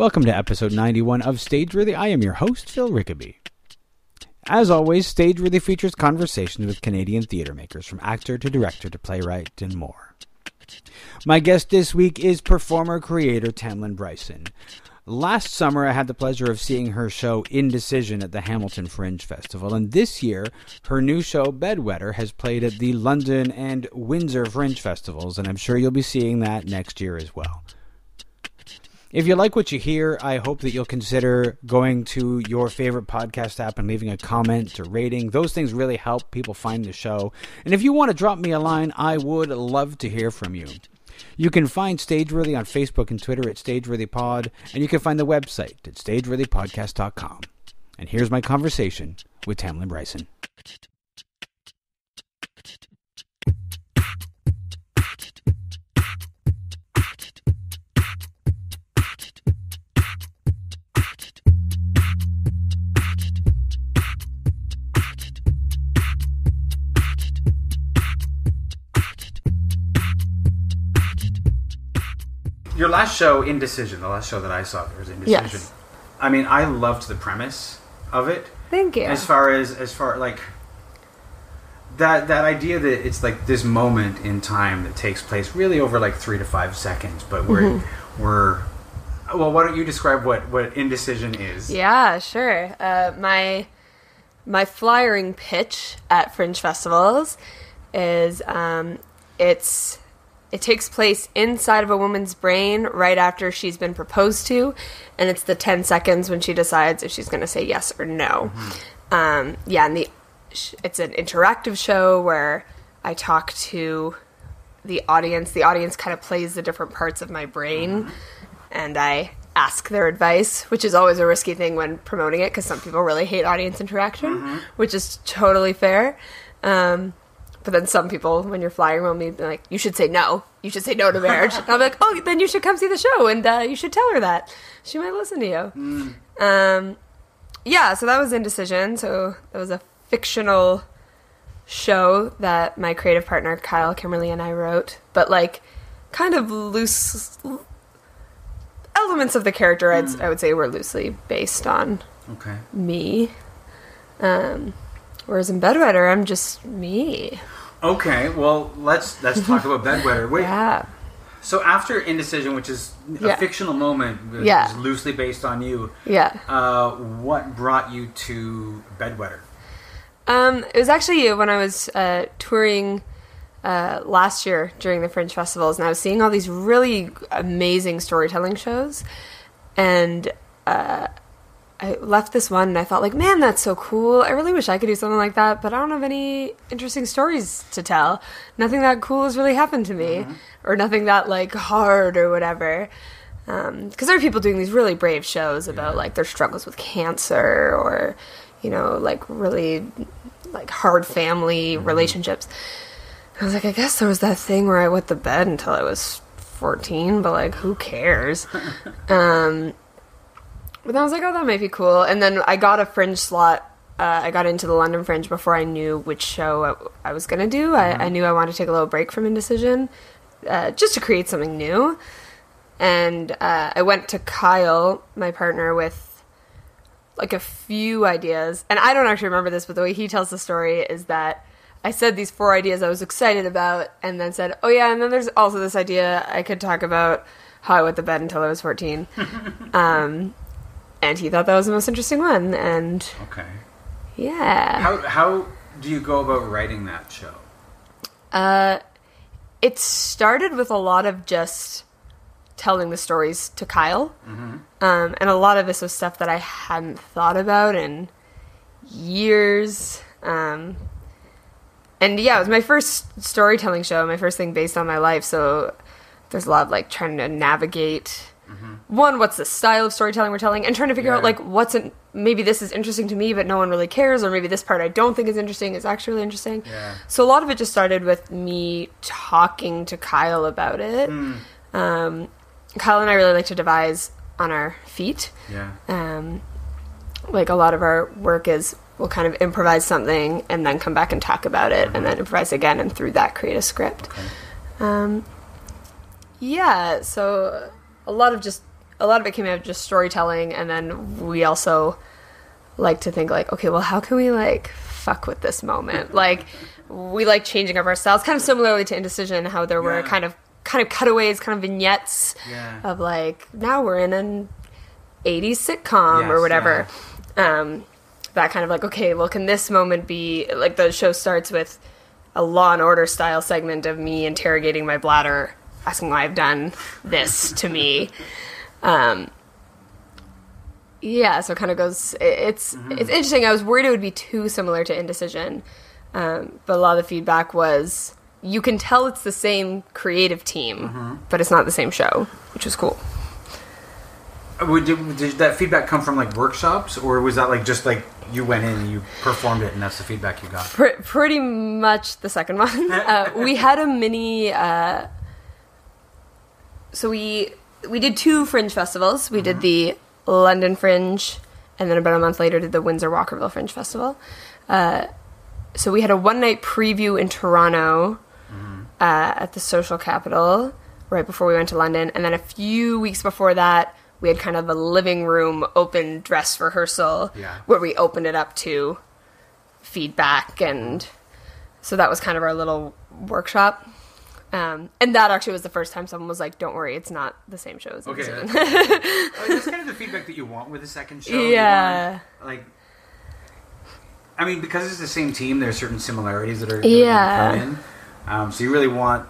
Welcome to episode 91 of Stageworthy. I am your host, Phil Rickaby. As always, Stageworthy features conversations with Canadian theatre makers, from actor to director to playwright and more. My guest this week is performer-creator Tamlynn Bryson. Last summer, I had the pleasure of seeing her show Indecision at the Hamilton Fringe Festival, and this year, her new show Bedwetter has played at the London and Windsor Fringe Festivals, and I'm sure you'll be seeing that next year as well. If you like what you hear, I hope that you'll consider going to your favorite podcast app and leaving a comment or rating. Those things really help people find the show. And if you want to drop me a line, I would love to hear from you. You can find Stageworthy on Facebook and Twitter at StageworthyPod, and you can find the website at StageworthyPodcast.com. And here's my conversation with Tamlynn Bryson. Your last show, Indecision, the last show that I saw, there was Indecision. Yes. I mean, I loved the premise of it. Thank you. As far like that idea that it's like this moment in time that takes place really over like 3 to 5 seconds, but we're well, why don't you describe what Indecision is? Yeah, sure. My flyering pitch at Fringe Festivals is it takes place inside of a woman's brain right after she's been proposed to, and it's the 10 seconds when she decides if she's going to say yes or no. And it's an interactive show where I talk to the audience. The audience kind of plays the different parts of my brain, and I ask their advice, which is always a risky thing when promoting it, because some people really hate audience interaction, which is totally fair. But then some people, when you're flying around me, be like, you should say no. You should say no to marriage. And I'm like, oh, then you should come see the show, and you should tell her that. She might listen to you. So that was Indecision. So that was a fictional show that my creative partner, Kyle, Kimberly, and I wrote. But, like, kind of loose elements of the character, I would say, were loosely based on me. Whereas in Bedwetter, I'm just me. Okay, well, let's talk about Bedwetter. Wait. Yeah. So after Indecision, which is a fictional moment, which is loosely based on you. Yeah. What brought you to Bedwetter? It was actually when I was touring last year during the Fringe Festivals, and I was seeing all these really amazing storytelling shows, and I left this one and I thought, like, man, that's so cool. I really wish I could do something like that, but I don't have any interesting stories to tell. Nothing that cool has really happened to me, or nothing that, like, hard or whatever. Because there are people doing these really brave shows about, like, their struggles with cancer or, you know, like, really, like, hard family relationships. I was like, I guess there was that thing where I wet the bed until I was 14, but, like, who cares? But then I was like, oh, that might be cool. And then I got a Fringe slot. I got into the London Fringe before I knew which show I was going to do. I knew I wanted to take a little break from Indecision, just to create something new. And I went to Kyle, my partner, with like a few ideas. And I don't actually remember this, but the way he tells the story is that I said these 4 ideas I was excited about, and then said, oh yeah, and then there's also this idea I could talk about how I wet the bed until I was 14. And he thought that was the most interesting one, and yeah. How do you go about writing that show? It started with a lot of just telling the stories to Kyle, and a lot of this was stuff that I hadn't thought about in years. And yeah, it was my first storytelling show, my first thing based on my life, so there's a lot of, like, trying to navigate... One, what's the style of storytelling we're telling, and trying to figure out, like, maybe this is interesting to me, but no one really cares, or maybe this part I don't think is interesting is actually really interesting. Yeah. So a lot of it just started with me talking to Kyle about it. Kyle and I really like to devise on our feet. Yeah. Like, a lot of our work is we'll kind of improvise something and then come back and talk about it, and then improvise again, and through that create a script. Yeah, so... a lot of a lot of it came out of just storytelling, and then we also like to think like, okay, well, how can we like fuck with this moment? Like, we like changing up our styles, kind of similarly to Indecision, how there were kind of cutaways, kind of vignettes of like, now we're in an 80s sitcom or whatever. That kind of like, okay, well, can this moment be like, the show starts with a Law and Order style segment of me interrogating my bladder, asking why I've done this to me. So it kind of goes, it's interesting. I was worried it would be too similar to Indecision. But a lot of the feedback was, you can tell it's the same creative team, but it's not the same show, which was cool. Did that feedback come from like workshops, or was that like just like you went in and you performed it and that's the feedback you got? Pretty much the second one. We had a mini... so we did 2 Fringe festivals. We did the London Fringe, and then about a month later did the Windsor Walkerville Fringe Festival. So we had a one-night preview in Toronto at the Social Capital right before we went to London, and then a few weeks before that we had kind of a living room open dress rehearsal where we opened it up to feedback, and so that was kind of our little workshop. And that actually was the first time someone was like, don't worry, it's not the same show as Indecision. That's kind of the feedback that you want with the second show. Yeah. Like, I mean, because it's the same team, there are certain similarities that are going to come in. So you really want,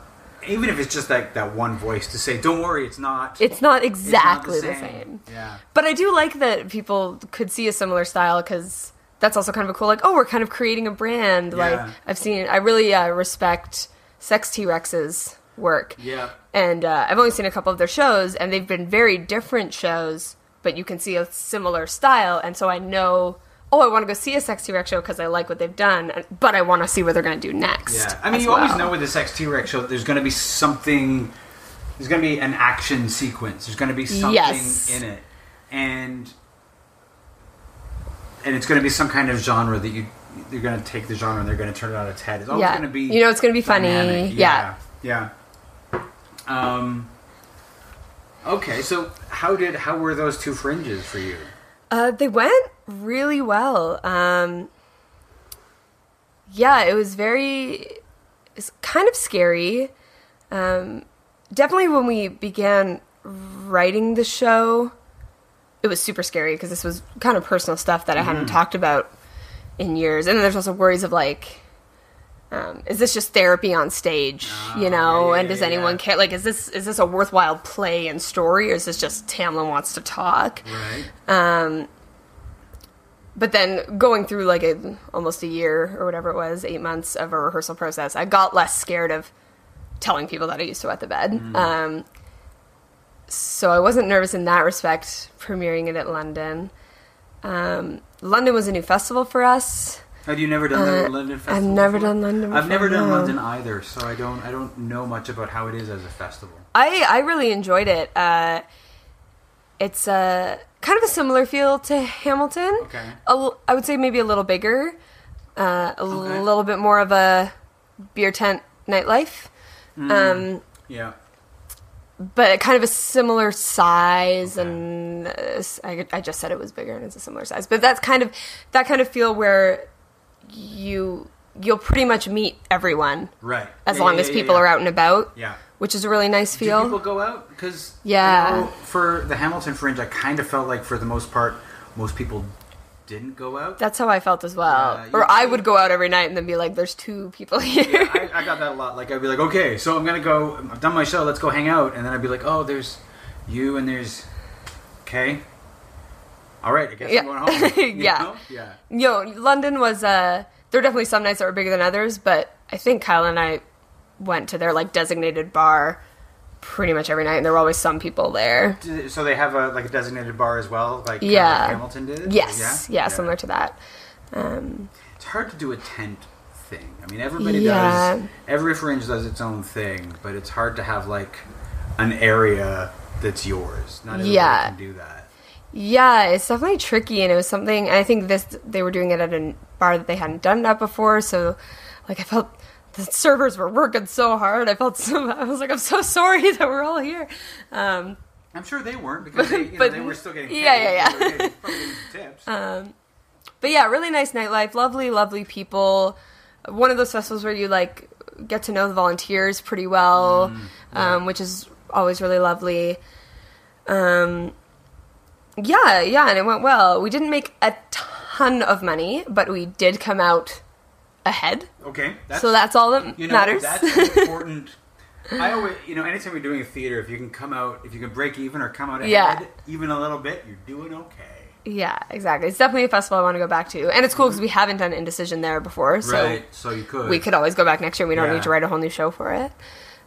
even if it's just like that one voice, to say, don't worry, it's not exactly the same. Yeah. But I do like that people could see a similar style, because that's also kind of a cool, like, oh, we're kind of creating a brand. Yeah. Like, I really respect Sex T-Rex's work. Yeah. And I've only seen a couple of their shows, and they've been very different shows, but you can see a similar style, and so I know, I want to go see a Sex T-Rex show because I like what they've done, but I want to see what they're going to do next. Yeah. I mean, you always know with the Sex T-Rex show that there's going to be something, there's going to be an action sequence, there's going to be something in it, and it's going to be some kind of genre that you're going to take the genre and they're going to turn it on its head. It's always going to be, it's going to be funny. Yeah. Okay, so how were those 2 fringes for you? They went really well. It was it's kind of scary. Definitely when we began writing the show, it was super scary because this was kind of personal stuff that I hadn't talked about in years. And then there's also worries of like, is this just therapy on stage, and does anyone care? Like, is this a worthwhile play and story, or is this just Tamlynn wants to talk? Right. But then going through like almost a year or whatever it was, 8 months of a rehearsal process, I got less scared of telling people that I used to wet the bed. So I wasn't nervous in that respect, premiering it at London. London was a new festival for us. Had you never done the London festival? I've never done London before. I've never done London either, so I don't know much about how it is as a festival. I really enjoyed it. It's kind of a similar feel to Hamilton. Okay. I would say maybe a little bigger, little bit more of a beer tent nightlife. Yeah. But kind of a similar size, and I just said it was bigger and it's a similar size. But that's kind of feel where you'll pretty much meet everyone, right? As long as people are out and about, which is a really nice feel. Do people go out? Because for the Hamilton Fringe, I kind of felt like for the most part, most people didn't go out. That's how I felt as well. Or I would go out every night and then be like, "There's 2 people here." Yeah, I got that a lot. Like I'd be like, "Okay, so I'm gonna go. I've done my show. Let's go hang out." And then I'd be like, "Oh, there's you and there's okay." All right, I guess I'm going home. Yeah. London was, there were definitely some nights that were bigger than others, but I think Kyle and I went to their, like, designated bar pretty much every night, and there were always some people there. So they have a designated bar as well, like Hamilton did? Yes. Yeah, similar to that. It's hard to do a tent thing. I mean, everybody does, every fringe does its own thing, but it's hard to have, like, an area that's yours. Not everybody can do that. Yeah, it's definitely tricky, and it was something, I think they were doing it at a bar that they hadn't done that before, so, like, I felt the servers were working so hard, I was like, I'm so sorry that we're all here. I'm sure they weren't because they, they were still getting paid. Yeah. They were probably getting tips. But yeah, really nice nightlife. Lovely, lovely people. One of those festivals where you like get to know the volunteers pretty well, which is always really lovely. Yeah, and it went well. We didn't make a ton of money, but we did come out ahead. Okay. So that's all that matters. That's important. I always, anytime you're doing a theater, if you can break even or come out ahead even a little bit, you're doing okay. Yeah, exactly. It's definitely a festival I want to go back to. And it's cool because we haven't done Indecision there before. So so you could. We could always go back next year. We don't need to write a whole new show for it.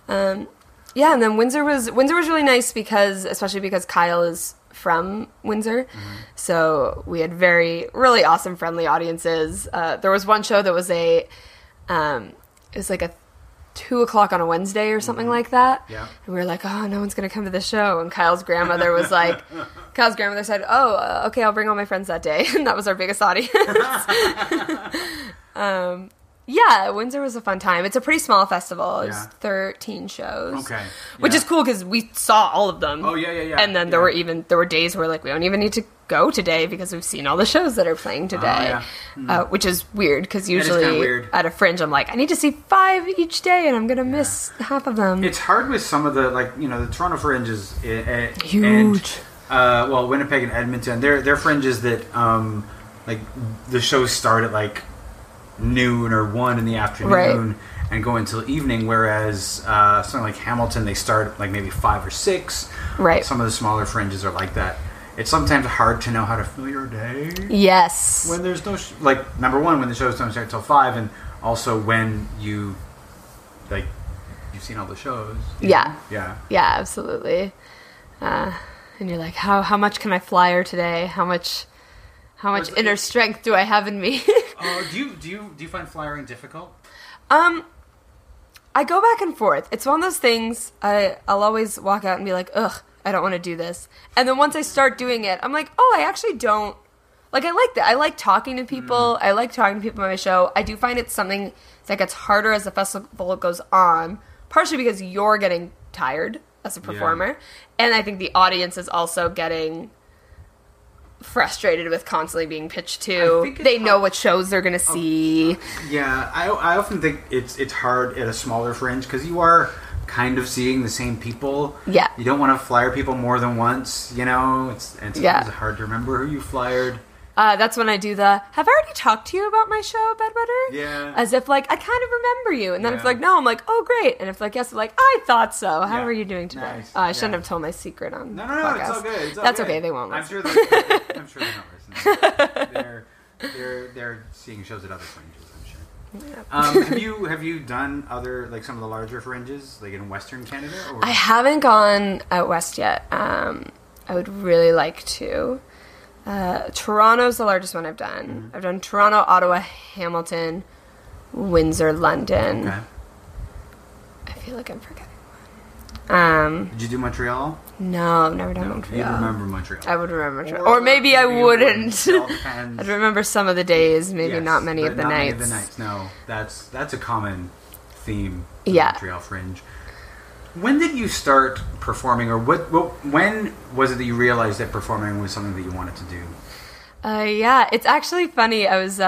Yeah, and then Windsor was really nice especially because Kyle is from Windsor. So we had really awesome, friendly audiences. There was one show that was it was like a 2:00 on a Wednesday or something like that. Yeah. And we were like, oh, no one's going to come to the show. And Kyle's grandmother was like, said, oh, okay, I'll bring all my friends that day. And that was our biggest audience. Yeah, Windsor was a fun time. It's a pretty small festival. It was 13 shows. Okay. Which is cool because we saw all of them. Oh, yeah. And then there were days where like we don't even need to go today because we've seen all the shows that are playing today. Which is weird because usually at a Fringe I'm like, I need to see 5 each day and I'm going to miss half of them. It's hard with some of the, the Toronto Fringe is huge. And, Winnipeg and Edmonton, they're fringes that, the shows start at noon or 1 in the afternoon and go until evening, whereas something like Hamilton, they start maybe 5 or 6. Right. Some of the smaller fringes are like that. It's sometimes hard to know how to fill your day. Yes. When there's no number one, when the shows don't start till 5, and also when you've seen all the shows. Yeah, absolutely. And you're like, how much can I flyer today? How much inner strength do I have in me? Do you find flyering difficult? I go back and forth. It's one of those things. I'll always walk out and be like, ugh, I don't want to do this. And then once I start doing it, I'm like, oh, I actually don't. I like that. I like talking to people. I like talking to people on my show. I do find it's something that gets harder as the festival goes on, partially because you're getting tired as a performer. And I think the audience is also getting frustrated with constantly being pitched to. They know what shows they're going to see. Yeah, I often think it's hard at a smaller Fringe because you are kind of seeing the same people. Yeah. You don't want to flyer people more than once, It's hard to remember who you flyered. That's when I do have I already talked to you about my show, Bedwetter? Yeah. As if, I kind of remember you. And then if no, I'm like, oh, great. And if yes, I'm like, I thought so. How are you doing today? Nice. I shouldn't have told my secret on No, podcast. it's all good. That's okay. They won't listen. I'm sure they're not listening. They're seeing shows at other Fringes, I'm sure. Yeah. Have you done other, some of the larger Fringes, in Western Canada? Or? I haven't gone out west yet. I would really like to. Toronto's the largest one I've done. Mm-hmm. I've done Toronto, Ottawa, Hamilton, Windsor, London. Okay. I feel like I'm forgetting one. Did you do Montreal? No, I've never done Montreal. You'd remember Montreal. I would remember Montreal. Or maybe I wouldn't. It all depends. I'd remember some of the days, maybe not many of the nights. Many of the nights. No, that's a common theme for the Montreal Fringe. When did you start performing, or when was it that you realized that performing was something that you wanted to do? It's actually funny. I was,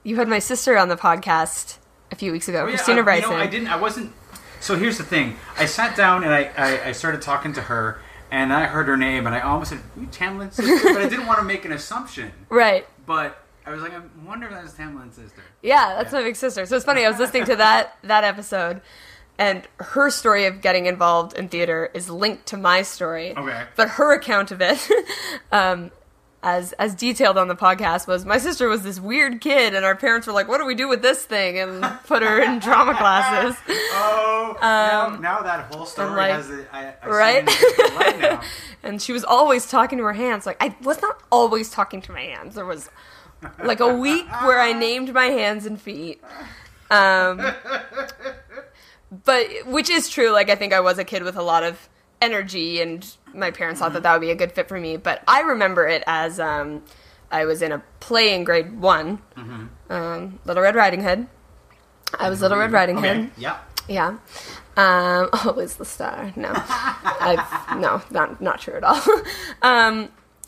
you had my sister on the podcast a few weeks ago, Christina Bryson. I wasn't. So here's the thing. I sat down and I started talking to her, and I heard her name, and I almost said, "You Tamlynn's sister?" But I didn't want to make an assumption. Right. But I was like, I wonder if that's Tamlynn's sister. Yeah, that's my big sister. So it's funny. I was listening to that episode. And her story of getting involved in theater is linked to my story. Okay. But her account of it, as detailed on the podcast, was my sister was this weird kid, and our parents were like, "What do we do with this thing?" and put her in drama classes. Oh, now that whole story has it. Right? Now. And she was always talking to her hands. I was not always talking to my hands. There was a week where I named my hands and feet. But, which is true, I think I was a kid with a lot of energy, and my parents thought that would be a good fit for me. But I remember it as, I was in a play in grade 1, Little Red Riding Hood. I was Little Red Riding Hood. Yeah. Yeah. Always the star. No. No, not true at all.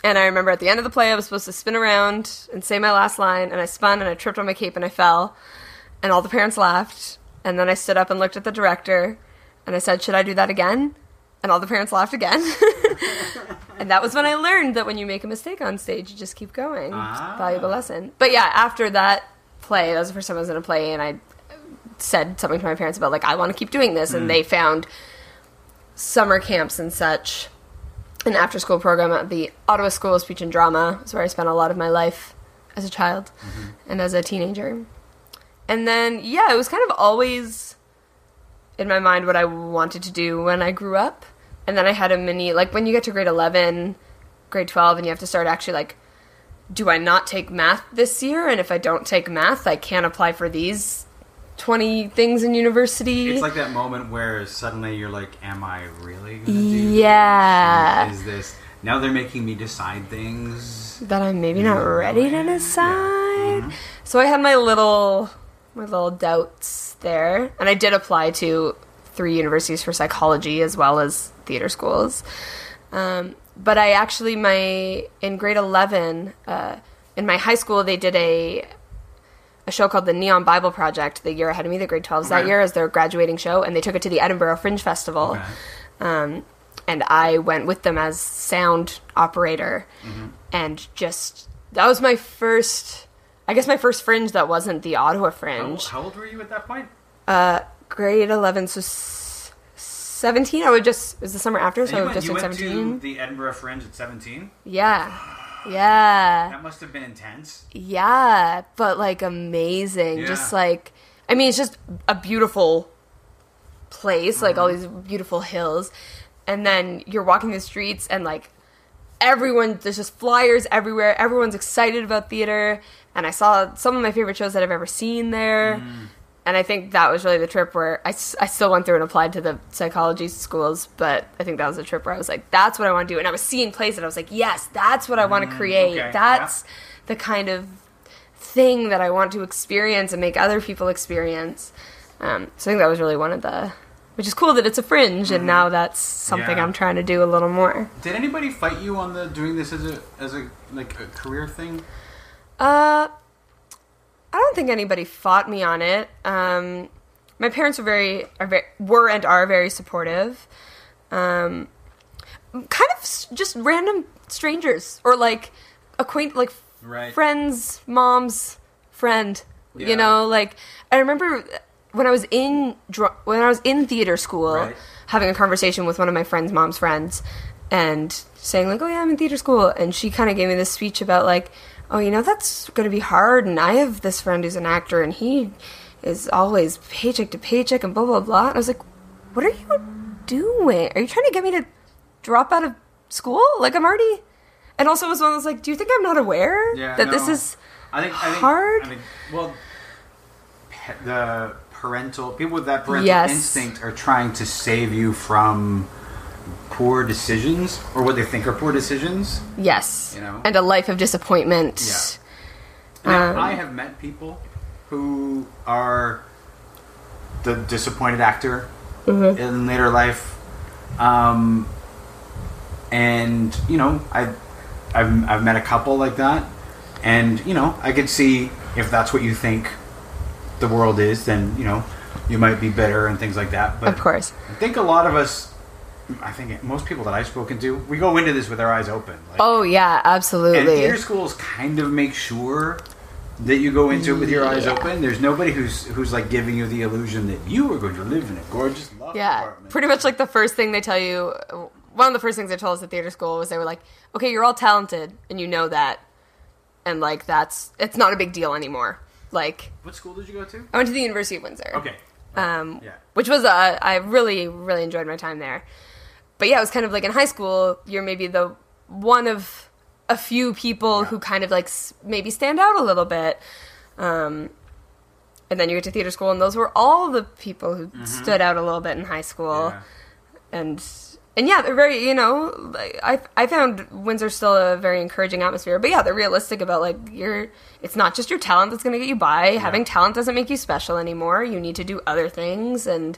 And I remember at the end of the play, I was supposed to spin around and say my last line, and I spun, and I tripped on my cape, and I fell, and all the parents laughed, and then I stood up and looked at the director, and I said, should I do that again? And all the parents laughed again. And that was when I learned that when you make a mistake on stage, you just keep going. Valuable lesson. But yeah, after that play, that was the first time I was in a play, and I said something to my parents about, like, I want to keep doing this, and they found summer camps and such, an after-school program at the Ottawa School of Speech and Drama. Is where I spent a lot of my life as a child and as a teenager. And then, yeah, it was kind of always in my mind what I wanted to do when I grew up. And then I had a mini, like, when you get to grade 11, grade 12, and you have to start actually, like, do I not take math this year? And if I don't take math, I can't apply for these 20 things in university. It's like that moment where suddenly you're like, am I really going to do this? Is this... Now they're making me decide things that I'm maybe not ready to decide. Yeah. So I had my little doubts there. And I did apply to 3 universities for psychology as well as theater schools. But I actually, in grade 11, in my high school, they did a show called the Neon Bible Project the year ahead of me, the grade 12s that year, as their graduating show, and they took it to the Edinburgh Fringe Festival. And I went with them as sound operator, and just, that was my first Fringe that wasn't the Ottawa Fringe. How old were you at that point? Grade 11, so 17. It was the summer after, so I was just in 17. You went to the Edinburgh Fringe at 17? Yeah. Yeah. That must have been intense. Yeah, but, like, amazing. Yeah. Just, like, I mean, it's just a beautiful place, like, all these beautiful hills. And then you're walking the streets, and, like, there's just flyers everywhere. Everyone's excited about theater. And I saw some of my favorite shows that I've ever seen there. And I think that was really the trip where I still went through and applied to the psychology schools, but I think that was the trip where I was like, that's what I want to do. And I was seeing plays that I was like, yes, that's what I want to create. Okay. That's the kind of thing that I want to experience and make other people experience. So I think that was really which is cool that it's a Fringe, and now that's something I'm trying to do a little more. Did anybody fight you on doing this as a career thing? I don't think anybody fought me on it. My parents were and are very supportive. Kind of just random strangers, or like friends, mom's friend. Yeah. You know, like, I remember when I was in theater school, having a conversation with one of my friend's mom's friends, and saying like, "Oh yeah, I'm in theater school," and she kind of gave me this speech about like, oh, you know, that's going to be hard, and I have this friend who's an actor, and he is always paycheck to paycheck, and blah, blah, blah. And I was like, what are you doing? Are you trying to get me to drop out of school? Like, I'm already... And also it was one that was like, do you think I'm not aware that this is hard? Well, the people with that parental instinct are trying to save you from poor decisions, or what they think are poor decisions. Yes. You know? And a life of disappointment. Yeah. Now, I have met people who are the disappointed actor in later life. And, you know, I've met a couple like that. And, you know, I could see if that's what you think the world is, then, you know, you might be bitter and things like that. But of course. I think a lot of us, I think most people that I've spoken to, we go into this with our eyes open. Like, oh, yeah, absolutely. And theater schools kind of make sure that you go into it with your eyes open. There's nobody who's like giving you the illusion that you are going to live in a gorgeous love apartment. Pretty much like the first thing they tell you, one of the first things they told us at theater school was they were like, okay, you're all talented, and you know that. And like, it's not a big deal anymore. Like, what school did you go to? I went to the University of Windsor. Okay. Which was, I really, really enjoyed my time there. But yeah, it was kind of like in high school, you're maybe the one of a few people who kind of like maybe stand out a little bit. And then you get to theater school, and those were all the people who stood out a little bit in high school. Yeah. And yeah, they're very, you know, I found Windsor still a very encouraging atmosphere. But yeah, they're realistic about like, it's not just your talent that's going to get you by. Yeah. Having talent doesn't make you special anymore. You need to do other things. And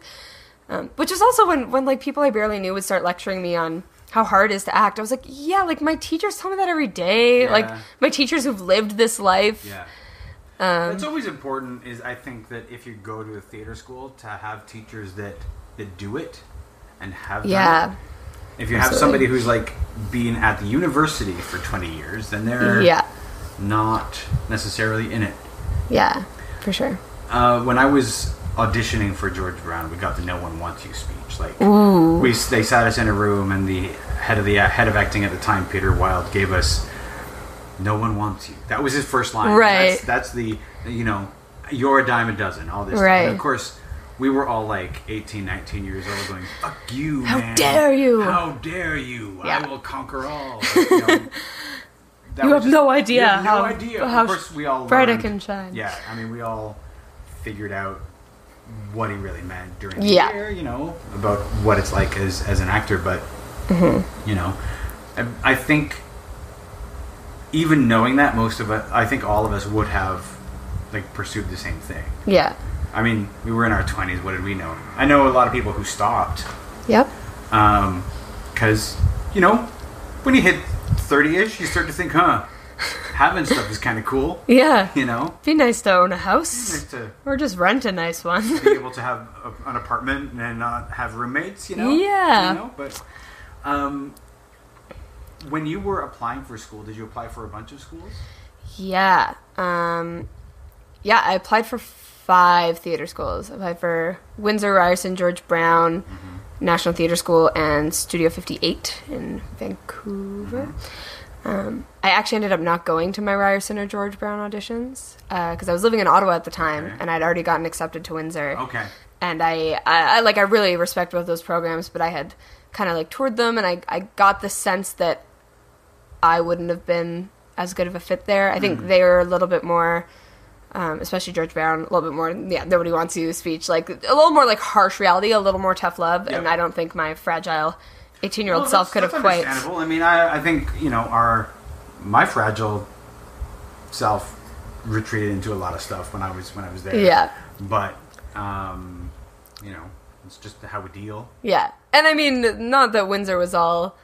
Which is also when like people I barely knew would start lecturing me on how hard it is to act. I was like, yeah, like my teachers tell me that every day. Yeah. Like my teachers who've lived this life. Yeah. It's always important is I think that if you go to a theater school to have teachers that do it and have done it. If you have somebody who's like been at the university for 20 years, then they're not necessarily in it. Yeah, for sure. When I was auditioning for George Brown, we got the "No One Wants You" speech. Like they sat us in a room, and the head of acting at the time, Peter Wilde, gave us "No one wants you." That was his first line. Right. That's the you're a dime a dozen. All this. Right. And of course, we were all like 18, 19 years old, going, "Fuck you, man! How dare you? How dare you? Yeah. I will conquer all." You have no idea. You have no idea. Of course, we all bright learned, I can shine. Yeah, I mean, we all figured out what he really meant during the year, about what it's like as an actor. But I think even knowing that, most of us, I think all of us would have like pursued the same thing. Yeah. I mean, we were in our 20s. What did we know? I know a lot of people who stopped. Yep. Because when you hit 30-ish, you start to think, having stuff is kind of cool. Yeah. Be nice to own a house. Nice to or just rent a nice one. be able to have an apartment and not have roommates, Yeah. But when you were applying for school, did you apply for a bunch of schools? Yeah. I applied for 5 theater schools. I applied for Windsor, Ryerson, George Brown, National Theater School, and Studio 58 in Vancouver. I actually ended up not going to my Ryerson or George Brown auditions because I was living in Ottawa at the time, and I'd already gotten accepted to Windsor. Okay. And I really respect both those programs, but I had kind of like toured them, and I got the sense that I wouldn't have been as good of a fit there. I think they were a little bit more, especially George Brown, a little bit more, nobody wants you speech, like a little more like harsh reality, a little more tough love, and I don't think my fragile 18-year-old self could have quite. Understandable. I mean, I think my fragile self retreated into a lot of stuff when I was there. Yeah. But it's just how we deal. Yeah, and I mean, not that Windsor was all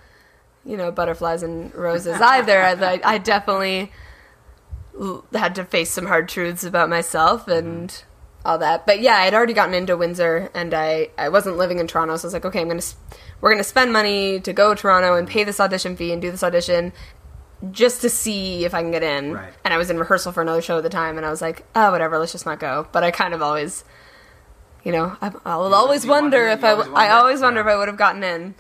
butterflies and roses either. I definitely had to face some hard truths about myself and all that. But yeah, I'd already gotten into Windsor, and I wasn't living in Toronto, so I was like, okay, we're gonna spend money to go to Toronto and pay this audition fee and do this audition just to see if I can get in. Right. And I was in rehearsal for another show at the time, and I was like, oh, whatever, let's just not go. But I kind of always, I'll always wonder if I would have gotten in.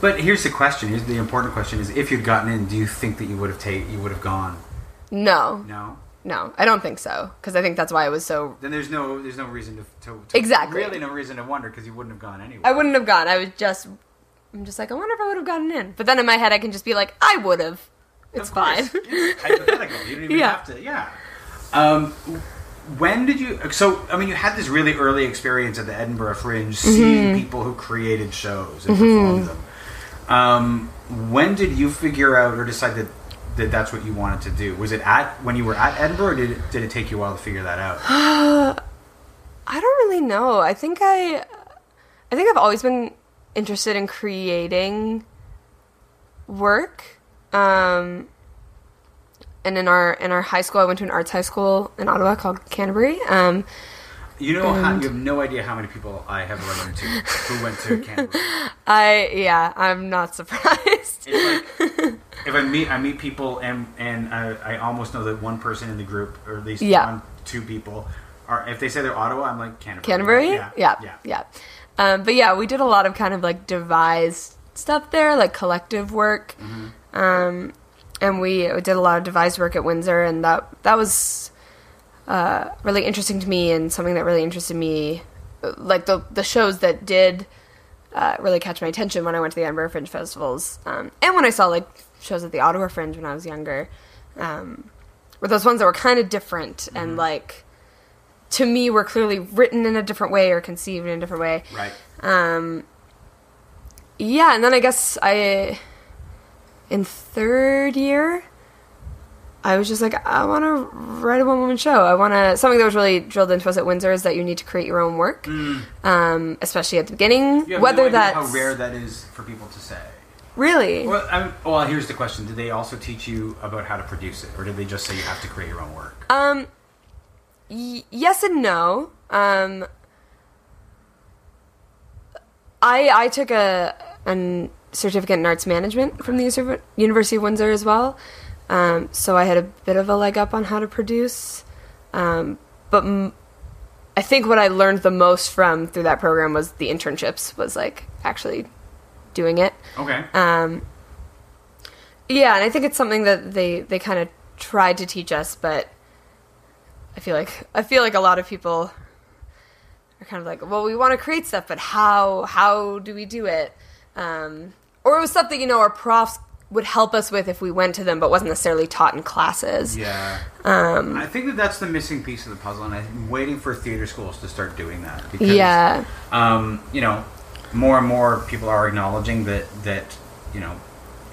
But here's the question. Here's the important question: is if you'd gotten in, do you think that you would have gone? No. No, I don't think so, because I think that's why it was so. Then there's no reason to exactly, really no reason to wonder, because you wouldn't have gone anyway. I wouldn't have gone. I'm just like, I wonder if I would have gotten in. But then in my head, I can just be like, I would have. It's fine. It's hypothetical. You don't even have to. Yeah. When did you? So I mean, you had this really early experience at the Edinburgh Fringe, seeing people who created shows and performed them. When did you figure out or decide that that's what you wanted to do? Was it when you were at Edinburgh, or did it take you a while to figure that out? I don't really know. I think I've always been interested in creating work. And in our high school, I went to an arts high school in Ottawa called Canterbury. You have no idea how many people I have run into who went to Canterbury. I'm not surprised. It's like, if I meet people and I almost know that one person in the group, or at least 2 people, are, if they say they're Ottawa, I'm like, Canterbury. Canterbury? Yeah. But yeah, we did a lot of kind of like devised stuff there, like collective work. And we did a lot of devised work at Windsor, and that was really interesting to me, and something that really interested me, like the shows that did really catch my attention when I went to the Edinburgh Fringe Festivals, and when I saw like shows at the Ottawa Fringe when I was younger, were those ones that were kind of different and like, to me, were clearly written in a different way or conceived in a different way. Right. Yeah, and then I guess in third year, I was just like, I want to write a one-woman show. Something that was really drilled into us at Windsor is that you need to create your own work, especially at the beginning. You have no idea how rare that is for people to say. Really? Well, here's the question. Did they also teach you about how to produce it, or did they just say you have to create your own work? Yes and no. I took a certificate in arts management from the University of Windsor as well. So I had a bit of a leg up on how to produce. But I think what I learned the most through that program was the internships, was like actually doing it. Okay. Yeah, and I think it's something that they kind of tried to teach us, but I feel like a lot of people are kind of like, well, we want to create stuff, but how do we do it? Or it was stuff that, our profs would help us with if we went to them, but wasn't necessarily taught in classes. Yeah. I think that's the missing piece of the puzzle, and I'm waiting for theater schools to start doing that. Because, more and more people are acknowledging that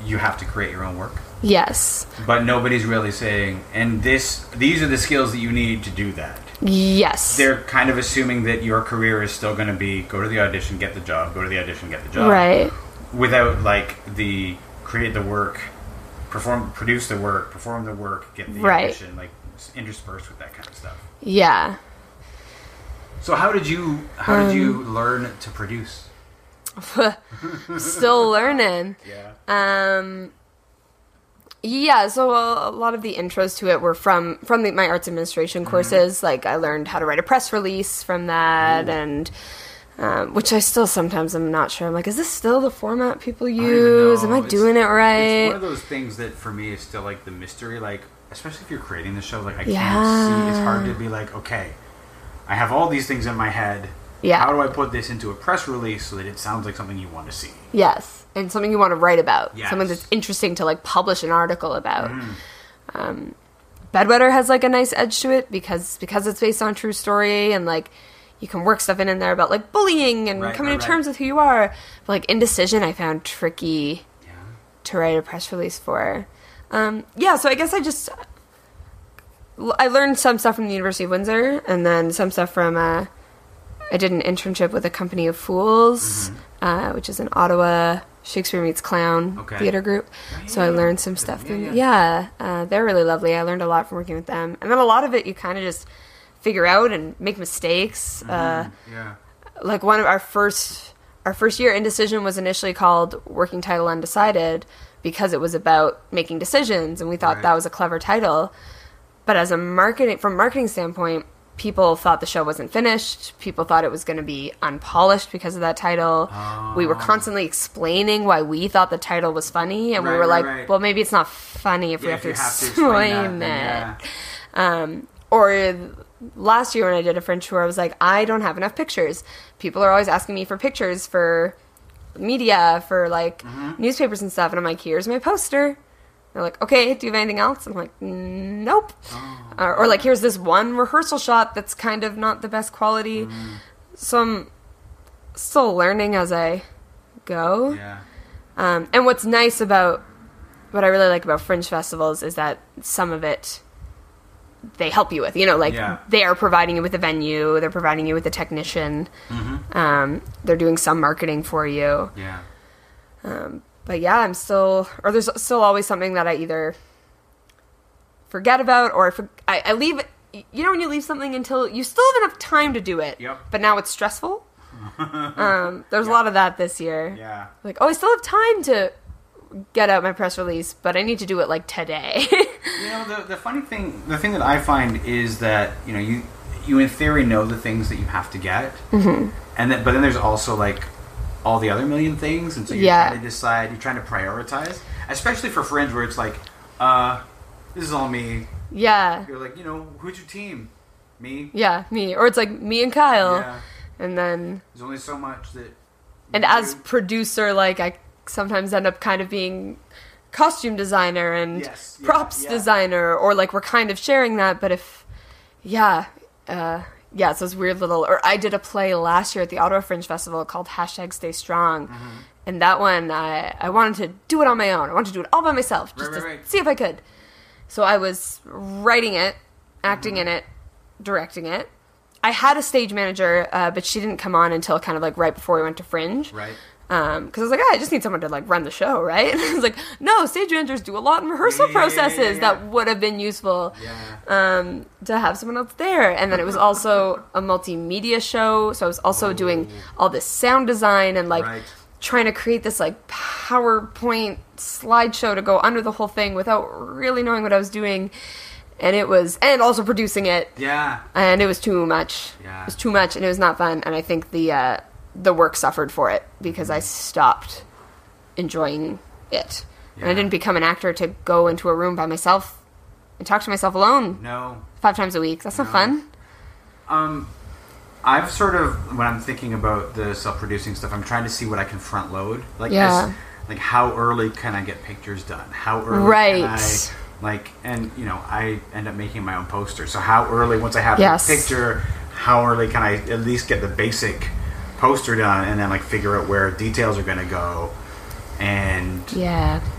you have to create your own work. Yes. But nobody's really saying, and these are the skills that you need to do that. Yes. They're kind of assuming that your career is still going to be go to the audition, get the job, go to the audition, get the job. Right. Without, the create the work, produce the work, perform the work, get the audition, interspersed with that kind of stuff. Yeah. So how did you learn to produce? Still learning. Yeah. Yeah, so a lot of the intros to it were from my arts administration courses. Like, I learned how to write a press release from that, and which I still sometimes am not sure. I'm like, is this still the format people use? Am I doing it right? It's one of those things that for me is still the mystery. Especially if you're creating the show, I can't see. It's hard to be okay, I have all these things in my head. Yeah. How do I put this into a press release so that it sounds like something you want to see? Yes. And something you want to write about. Yes. Something that's interesting to publish an article about. Bedwetter has a nice edge to it because it's based on a true story, and you can work stuff in there about bullying and coming to terms with who you are. But Indecision I found tricky to write a press release for. So I guess I learned some stuff from the University of Windsor, and then some stuff from I did an internship with a Company of Fools, which is an Ottawa Shakespeare Meets Clown theater group. So I learned some stuff. They're really lovely. I learned a lot from working with them. And then a lot of it you kind of just figure out and make mistakes. One of our first year, Indecision was initially called Working Title Undecided because it was about making decisions, and we thought that was a clever title. But from a marketing standpoint, people thought the show wasn't finished. People thought it was going to be unpolished because of that title. Oh. We were constantly explaining why we thought the title was funny, and we were well, maybe it's not funny if we have to explain it. Or last year when I did a French tour, I was like, I don't have enough pictures. People are always asking me for pictures for media, for newspapers and stuff, and I'm like, here's my poster. They're like, okay, do you have anything else? I'm like, nope. Or here's this one rehearsal shot that's kind of not the best quality. So I'm still learning as I go. Yeah. And what's nice what I really like about Fringe festivals is that some of it they help you with. They are providing you with a venue, they're providing you with a technician. They're doing some marketing for you. Yeah. But there's still always something that I either forget about or I leave it. When you leave something until you still have enough time to do it, but now it's stressful. There's a lot of that this year. Yeah. I still have time to get out my press release, but I need to do it today. The funny thing, the thing that I find is that, you in theory know the things that you have to get. But then there's also all the other million things, and so you're trying to decide, you're trying to prioritize, especially for Fringe where it's this is all me. Yeah. You're who's your team? Me? Yeah, me. Or it's me and Kyle. Yeah. And then there's only so much that and as producer, I sometimes end up kind of being costume designer and props designer, or we're kind of sharing that, but if so it's weird little... Or I did a play last year at the Ottawa Fringe Festival called #Stay Strong. And that one, I wanted to do it on my own. I wanted to do it all by myself, just to see if I could. So I was writing it, acting in it, directing it. I had a stage manager, but she didn't come on until kind of like right before we went to Fringe. Right. Because I was like, I just need someone to like run the show, right? And I was like, no, stage managers do a lot in rehearsal processes that would have been useful to have someone else there. And then it was also a multimedia show, so I was also doing all this sound design and like trying to create this like PowerPoint slideshow to go under the whole thing without really knowing what I was doing. And and also producing it. Yeah. And it was too much. Yeah. It was too much, and it was not fun. And I think the work suffered for it because I stopped enjoying it. Yeah. And I didn't become an actor to go into a room by myself and talk to myself alone. No. 5 times a week. That's not fun. I've sort of, when I'm thinking about the self-producing stuff, I'm trying to see what I can front load. Like, like how early can I get pictures done? How early can I... Like, and, you know, I end up making my own poster. So how early, once I have the picture, how early can I at least get the basic poster done and then, like, figure out where details are going to go? And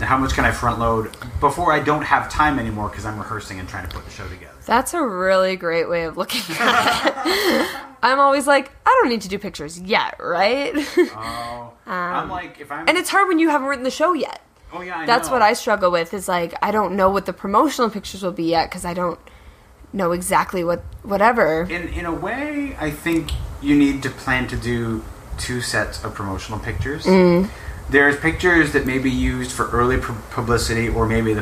how much can I front load before I don't have time anymore because I'm rehearsing and trying to put the show together? That's a really great way of looking at it. I'm always like, I don't need to do pictures yet, right? I'm like, if I'm... And it's hard when you haven't written the show yet. Oh, yeah, I know. That's what I struggle with, is like, I don't know what the promotional pictures will be yet because I don't know exactly whatever. In a way, I think you need to plan to do 2 sets of promotional pictures. There's pictures that may be used for early publicity or maybe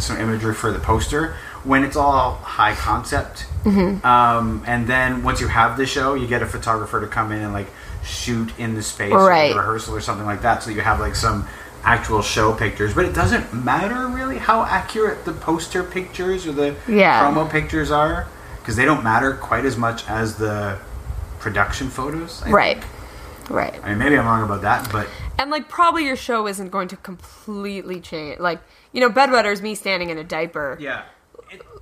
some imagery for the poster when it's all high concept. And then once you have the show, you get a photographer to come in and like shoot in the space or the rehearsal or something like that, so you have like some actual show pictures. But it doesn't matter really how accurate the poster pictures or the promo pictures are, because they don't matter quite as much as the production photos, I think. Right. I mean, maybe I'm wrong about that, but... And, like, probably your show isn't going to completely change. Like, you know, Bedwetter is me standing in a diaper. Yeah.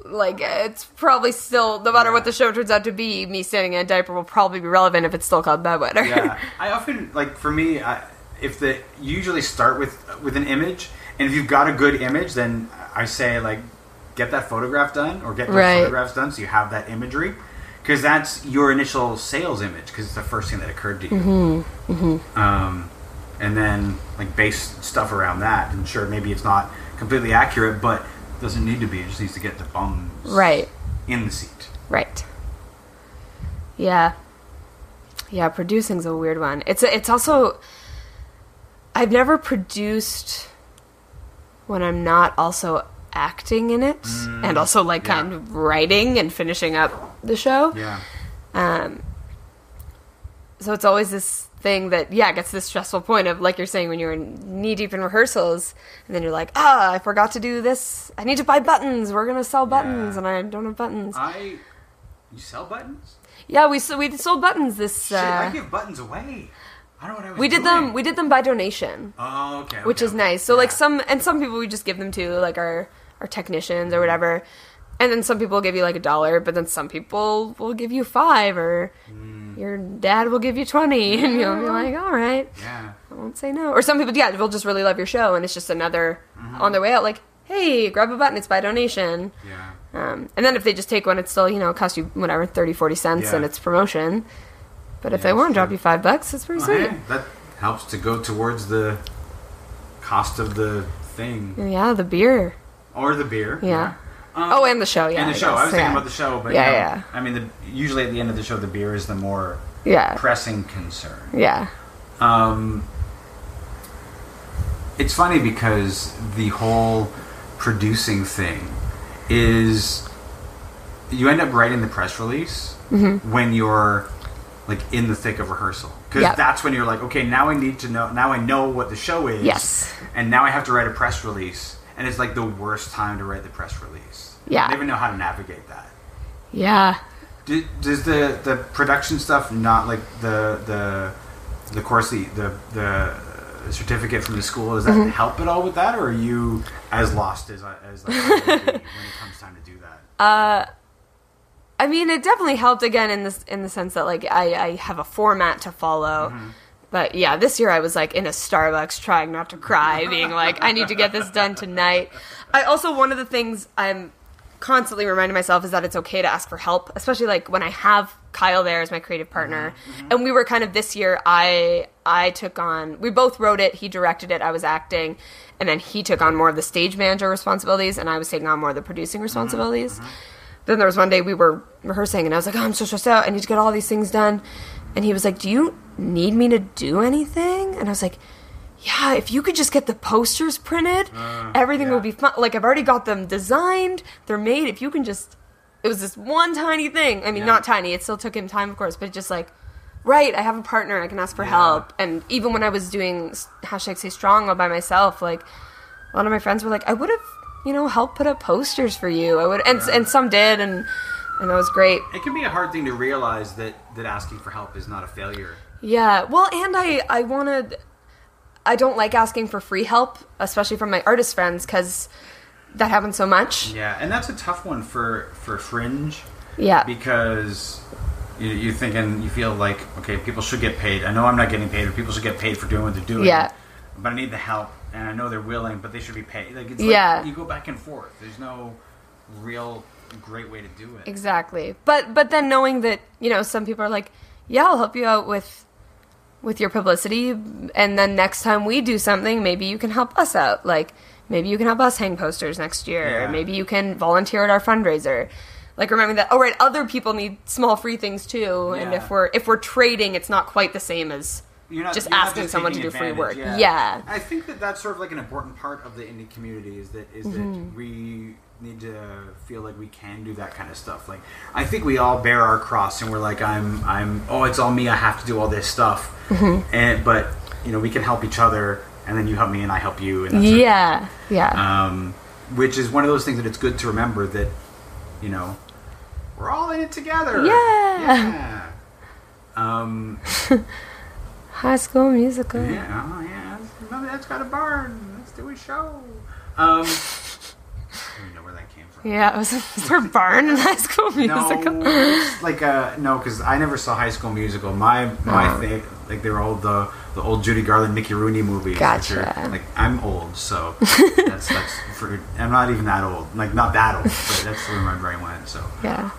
Like, it's probably still, no matter what the show turns out to be, me standing in a diaper will probably be relevant if it's still called Bedwetter. Yeah. I often, like, for me, you usually start with an image, and if you've got a good image, then I say, like, get that photograph done, or get those photographs done so you have that imagery. Because that's your initial sales image, because it's the first thing that occurred to you. And then, like, base stuff around that. And sure, maybe it's not completely accurate, but it doesn't need to be. It just needs to get the bums in the seat. Right. Yeah. Yeah, producing's a weird one. It's also... I've never produced when I'm not also acting in it, and also like kind of writing and finishing up the show. So it's always this thing that gets this stressful point of, like you're saying, when you're knee deep in rehearsals and then you're like, I forgot to do this, I need to buy buttons, we're gonna sell buttons, and I don't have buttons. You sell buttons? Yeah, we sold buttons this Shit, I give buttons away. I don't know what I was doing. We did them by donation. Oh, okay. Which is nice. So like some people we just give them to, like our technicians or whatever, and then some people will give you like $1, but then some people will give you $5, or your dad will give you $20, and you'll be like, all right, I won't say no. Or some people will just really love your show, and it's just another on their way out, like, hey, grab a button, it's by donation. And then if they just take one, it's still, it costs you whatever, 30-40 cents, and it's promotion. But if they want to drop you $5, it's pretty sweet. Hey, that helps to go towards the cost of the thing. Yeah, the beer. Or the beer. Yeah. And the show, And the show. I was thinking about the show, but I mean, usually at the end of the show, the beer is the more pressing concern. Yeah. It's funny because the whole producing thing is you end up writing the press release when you're like in the thick of rehearsal, because that's when you're like, okay, now I need to know. Now I know what the show is, and now I have to write a press release. And it's like the worst time to write the press release. Yeah. I don't even know how to navigate that. Yeah. Does the production stuff not, like the course, the certificate from the school, does that help at all with that? Or are you as lost as like, when it comes time to do that? I mean, it definitely helped, again, in the sense that, like, I have a format to follow. But yeah, this year I was like in a Starbucks trying not to cry, being like, I need to get this done tonight. One of the things I'm constantly reminding myself is that it's okay to ask for help, especially like when I have Kyle there as my creative partner. Mm-hmm. And we were kind of this year, I took on, we both wrote it, he directed it, I was acting, and then he took on more of the stage manager responsibilities, and I was taking on more of the producing responsibilities. Mm-hmm. Then there was one day we were rehearsing, and I was like, oh, I'm so stressed out, I need to get all these things done. And he was like, do you need me to do anything? And I was like, yeah, if you could just get the posters printed, everything would be fun. Like, I've already got them designed, they're made. If you can just, it was this one tiny thing. I mean, not tiny, it still took him time, of course, but just like, right, I have a partner, I can ask for help. And even when I was doing #SayStrong all by myself, like, a lot of my friends were like, I would have, helped put up posters for you. I would, and some did, and that was great. It can be a hard thing to realize that asking for help is not a failure. Yeah, well, and I don't like asking for free help, especially from my artist friends, because that happens so much. Yeah, and that's a tough one for Fringe. Yeah. Because you're thinking, you feel like, okay, people should get paid. I know I'm not getting paid, but people should get paid for doing what they're doing. Yeah. But I need the help, and I know they're willing, but they should be paid. Like, it's like you go back and forth. There's no real great way to do it. Exactly. But then knowing that, some people are like, yeah, I'll help you out with your publicity, and then next time we do something, maybe you can help us out. Like, maybe you can help us hang posters next year. Or maybe you can volunteer at our fundraiser. Like, remembering that, other people need small free things too, and if we're trading, it's not quite the same as you're asking someone to do free work. Yeah. I think that's sort of like an important part of the indie community is that we need to feel like we can do that kind of stuff. Like, I think we all bear our cross, and we're like, it's all me, I have to do all this stuff. Mm-hmm. But we can help each other, and then you help me and I help you, and yeah. Which is one of those things that it's good to remember that we're all in it together. Yeah. High School Musical. Yeah. Oh yeah. That's got a barn. Let's do a show. I don't know where that came from. Yeah, was there a barn in High School Musical? No, it's like no, because I never saw High School Musical. My thing, like, they were all the old Judy Garland, Mickey Rooney movies. Gotcha. Like, I'm old, so that's for. I'm not even that old. Like, not that old, but that's where my brain went. So yeah.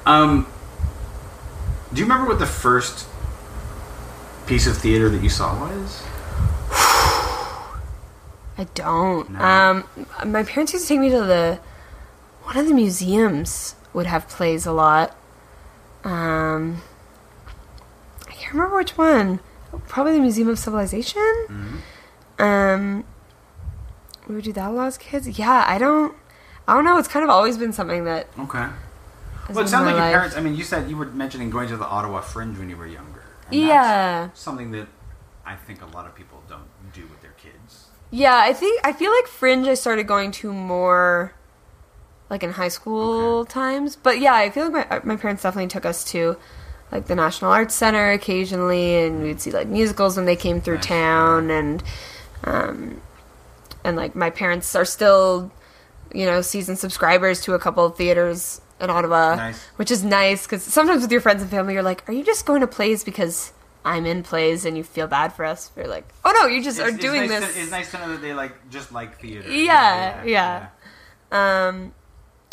Do you remember what the first piece of theater that you saw was? I don't. No. My parents used to take me to one of the museums would have plays a lot. I can't remember which one. Probably the Museum of Civilization. Mm-hmm. We would do that a lot as kids. Yeah, I don't know. It's kind of always been something that. Okay. Well, it sounds like your parents. I mean, you were mentioning going to the Ottawa Fringe when you were younger. And that's something that I think a lot of people don't do with their kids. Yeah, I feel like Fringe I started going to more like in high school times. But yeah, I feel like my parents definitely took us to like the National Arts Center occasionally, and we'd see like musicals when they came through town, and like my parents are still, season subscribers to a couple of theaters in Ottawa, which is nice because sometimes with your friends and family, you're like, are you just going to plays because I'm in plays and you feel bad for us? You're like, oh no, you just are doing this. It's nice to know that they just like theater. Yeah.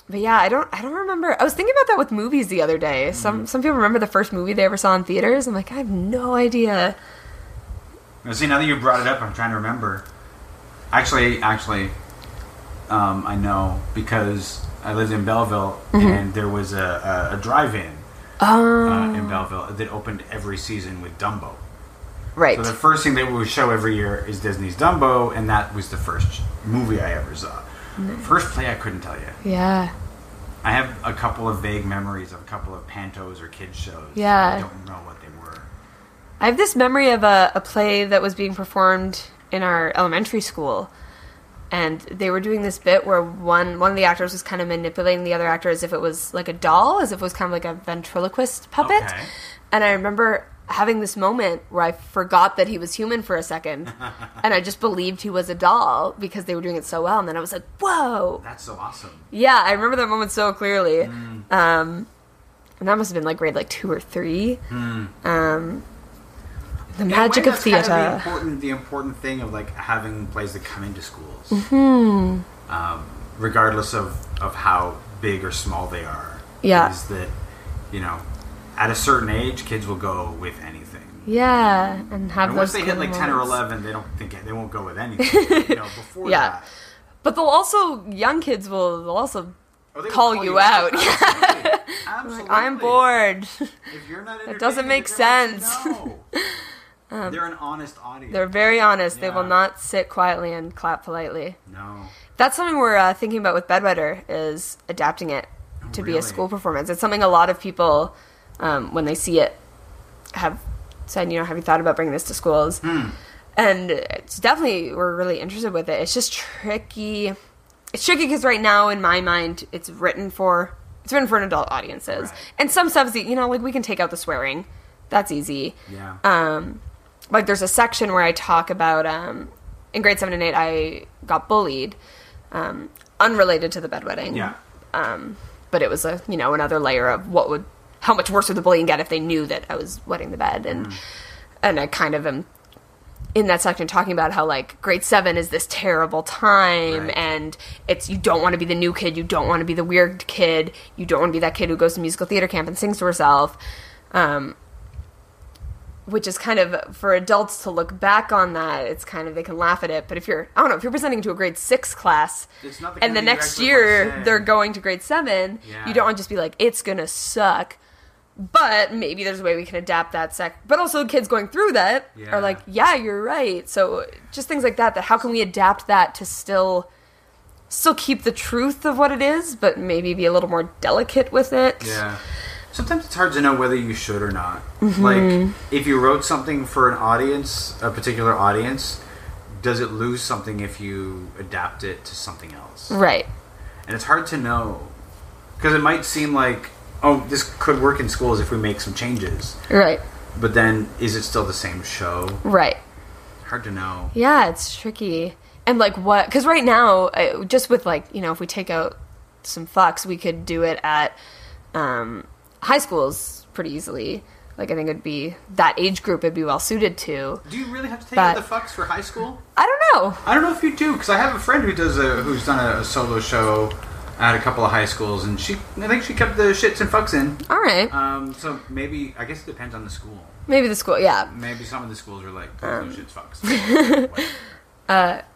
But yeah, I don't remember. I was thinking about that with movies the other day. Mm-hmm. Some people remember the first movie they ever saw in theaters. I'm like, I have no idea. Now, see, now that you brought it up, I'm trying to remember. Actually, I know because I lived in Belleville, and there was a drive-in in Belleville that opened every season with Dumbo. Right. So the first thing they would show every year is Disney's Dumbo, and that was the first movie I ever saw. First play, I couldn't tell you. Yeah. I have a couple of vague memories of a couple of pantos or kids shows. Yeah. I don't know what they were. I have this memory of a play that was being performed in our elementary school, and they were doing this bit where one of the actors was kind of manipulating the other actor as if it was like a doll, as if it was kind of like a ventriloquist puppet. Okay. And I remember having this moment where I forgot that he was human for a second, and I just believed he was a doll because they were doing it so well, and then I was like, whoa! That's so awesome. Yeah, I remember that moment so clearly. And that must have been like grade 2 or 3. The magic of theater. Kind of the important thing of like having plays that come into schools, regardless of how big or small they are. Yeah, is that at a certain age, kids will go with anything. Yeah, and once they hit like 10 or 11, they won't go with anything. Before that. But young kids will also call you out. Absolutely. Absolutely. Like, I'm bored. If you're not it doesn't make sense. No. They're an honest audience. They're very honest. Yeah. They will not sit quietly and clap politely. No. That's something we're thinking about with Bedwetter, is adapting it to be a school performance. It's something a lot of people, when they see it, have said, have you thought about bringing this to schools? And it's definitely, we're really interested with it. It's just tricky. It's tricky because right now, in my mind, it's written for an adult audiences. Right. And some stuff, like we can take out the swearing. That's easy. Yeah. Like there's a section where I talk about, in grade 7 and 8, I got bullied, unrelated to the bedwetting. Yeah. But it was another layer of how much worse would the bullying get if they knew that I was wetting the bed. And I kind of am in that section talking about how like grade 7 is this terrible time, right. And you don't want to be the new kid, you don't want to be the weird kid, you don't want to be that kid who goes to musical theater camp and sings to herself, which is kind of, for adults to look back on that, it's kind of, they can laugh at it, but if you're presenting to a grade 6 class and the next year they're going to grade 7, you don't want to just be like, it's gonna suck. But maybe there's a way we can adapt that but also kids going through that are like, yeah, you're right. So just things like that how can we adapt that to still keep the truth of what it is, but maybe be a little more delicate with it. Yeah. Sometimes it's hard to know whether you should or not. Like, if you wrote something for an audience, a particular audience, does it lose something if you adapt it to something else? Right. And it's hard to know. Because it might seem like, this could work in schools if we make some changes. Right. But then, is it still the same show? Right. Hard to know. Yeah, it's tricky. And like what, because right now, just with like, if we take out some fucks, we could do it at high schools pretty easily. Like I think it'd be, that age group it'd be well suited to. Do you really have to take out the fucks for high school? I don't know. I don't know if you do, because I have a friend who's done a solo show at a couple of high schools, and I think she kept the shits and fucks in. All right. So maybe, I guess it depends on the school. Maybe the school, yeah. Maybe some of the schools are like, no shits, fucks.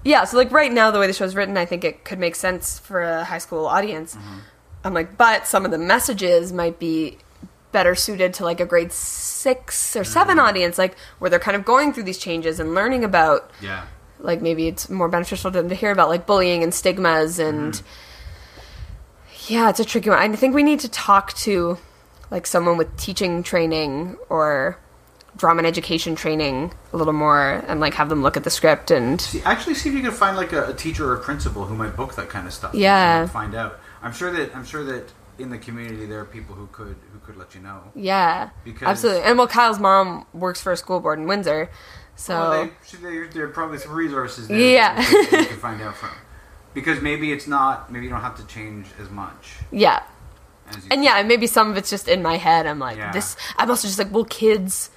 Yeah, so like right now, the way the show's written, I think it could make sense for a high school audience. I'm like, but some of the messages might be better suited to like a grade 6 or 7 audience, like where they're kind of going through these changes and learning about, like maybe it's more beneficial to them to hear about like bullying and stigmas and... Yeah, it's a tricky one. I think we need to talk to, like, someone with teaching training or drama and education training a little more and, like, have them look at the script and... see if you can find, like, a teacher or a principal who might book that kind of stuff. Yeah. And find out. I'm sure that in the community there are people who could let you know. Yeah, absolutely. And, Kyle's mom works for a school board in Windsor, so... there are probably some resources there that you can find out from. Because maybe you don't have to change as much. Yeah. And maybe some of it's just in my head. I'm like, I'm also just like, will kids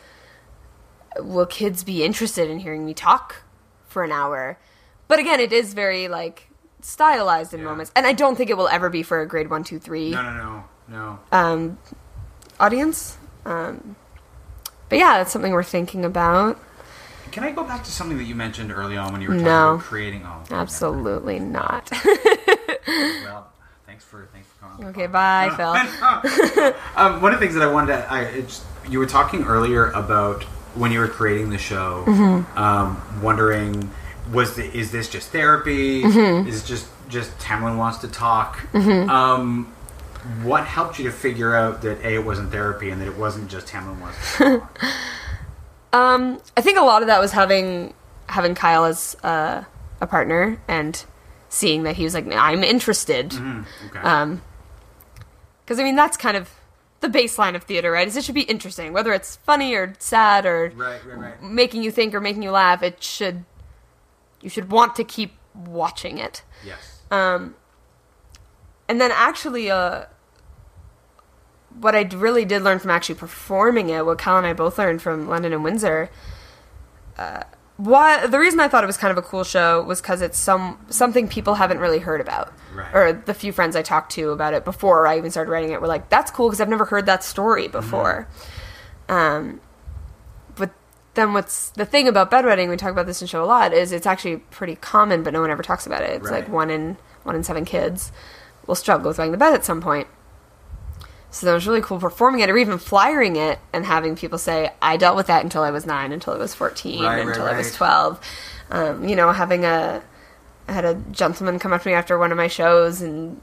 be interested in hearing me talk for an hour? But again, it is very like stylized in moments. And I don't think it will ever be for a grade 1, 2, 3. No. Audience. But yeah, that's something we're thinking about. Can I go back to something that you mentioned early on when you were talking about creating? Absolutely not. Well, thanks for calling. Okay, bye, Phil. One of the things that I wanted to, you were talking earlier about when you were creating the show, wondering, is this just therapy? Is it just Tamlynn wants to talk? What helped you to figure out that it wasn't therapy and that it wasn't just Tamlynn wants to talk? I think a lot of that was having Kyle as a partner and seeing that he was like, I'm interested. Okay. Because that's kind of the baseline of theater, right? Is it should be interesting, whether it's funny or sad or making you think or making you laugh. You should want to keep watching it. Yes. And then actually, what I really did learn from actually performing it, what Kyle and I both learned from London and Windsor, why the reason I thought it was kind of a cool show was because it's something people haven't really heard about. Right. Or the few friends I talked to about it before I even started writing it were like, that's cool because I've never heard that story before. But then what's the thing about bedwetting, we talk about this in the show a lot, is it's actually pretty common, but no one ever talks about it. It's like one in 7 kids will struggle with going to bed at some point. So that was really cool performing it, or even flyering it and having people say, I dealt with that until I was 9, until I was 14, until I was 12. I had a gentleman come up to me after one of my shows and,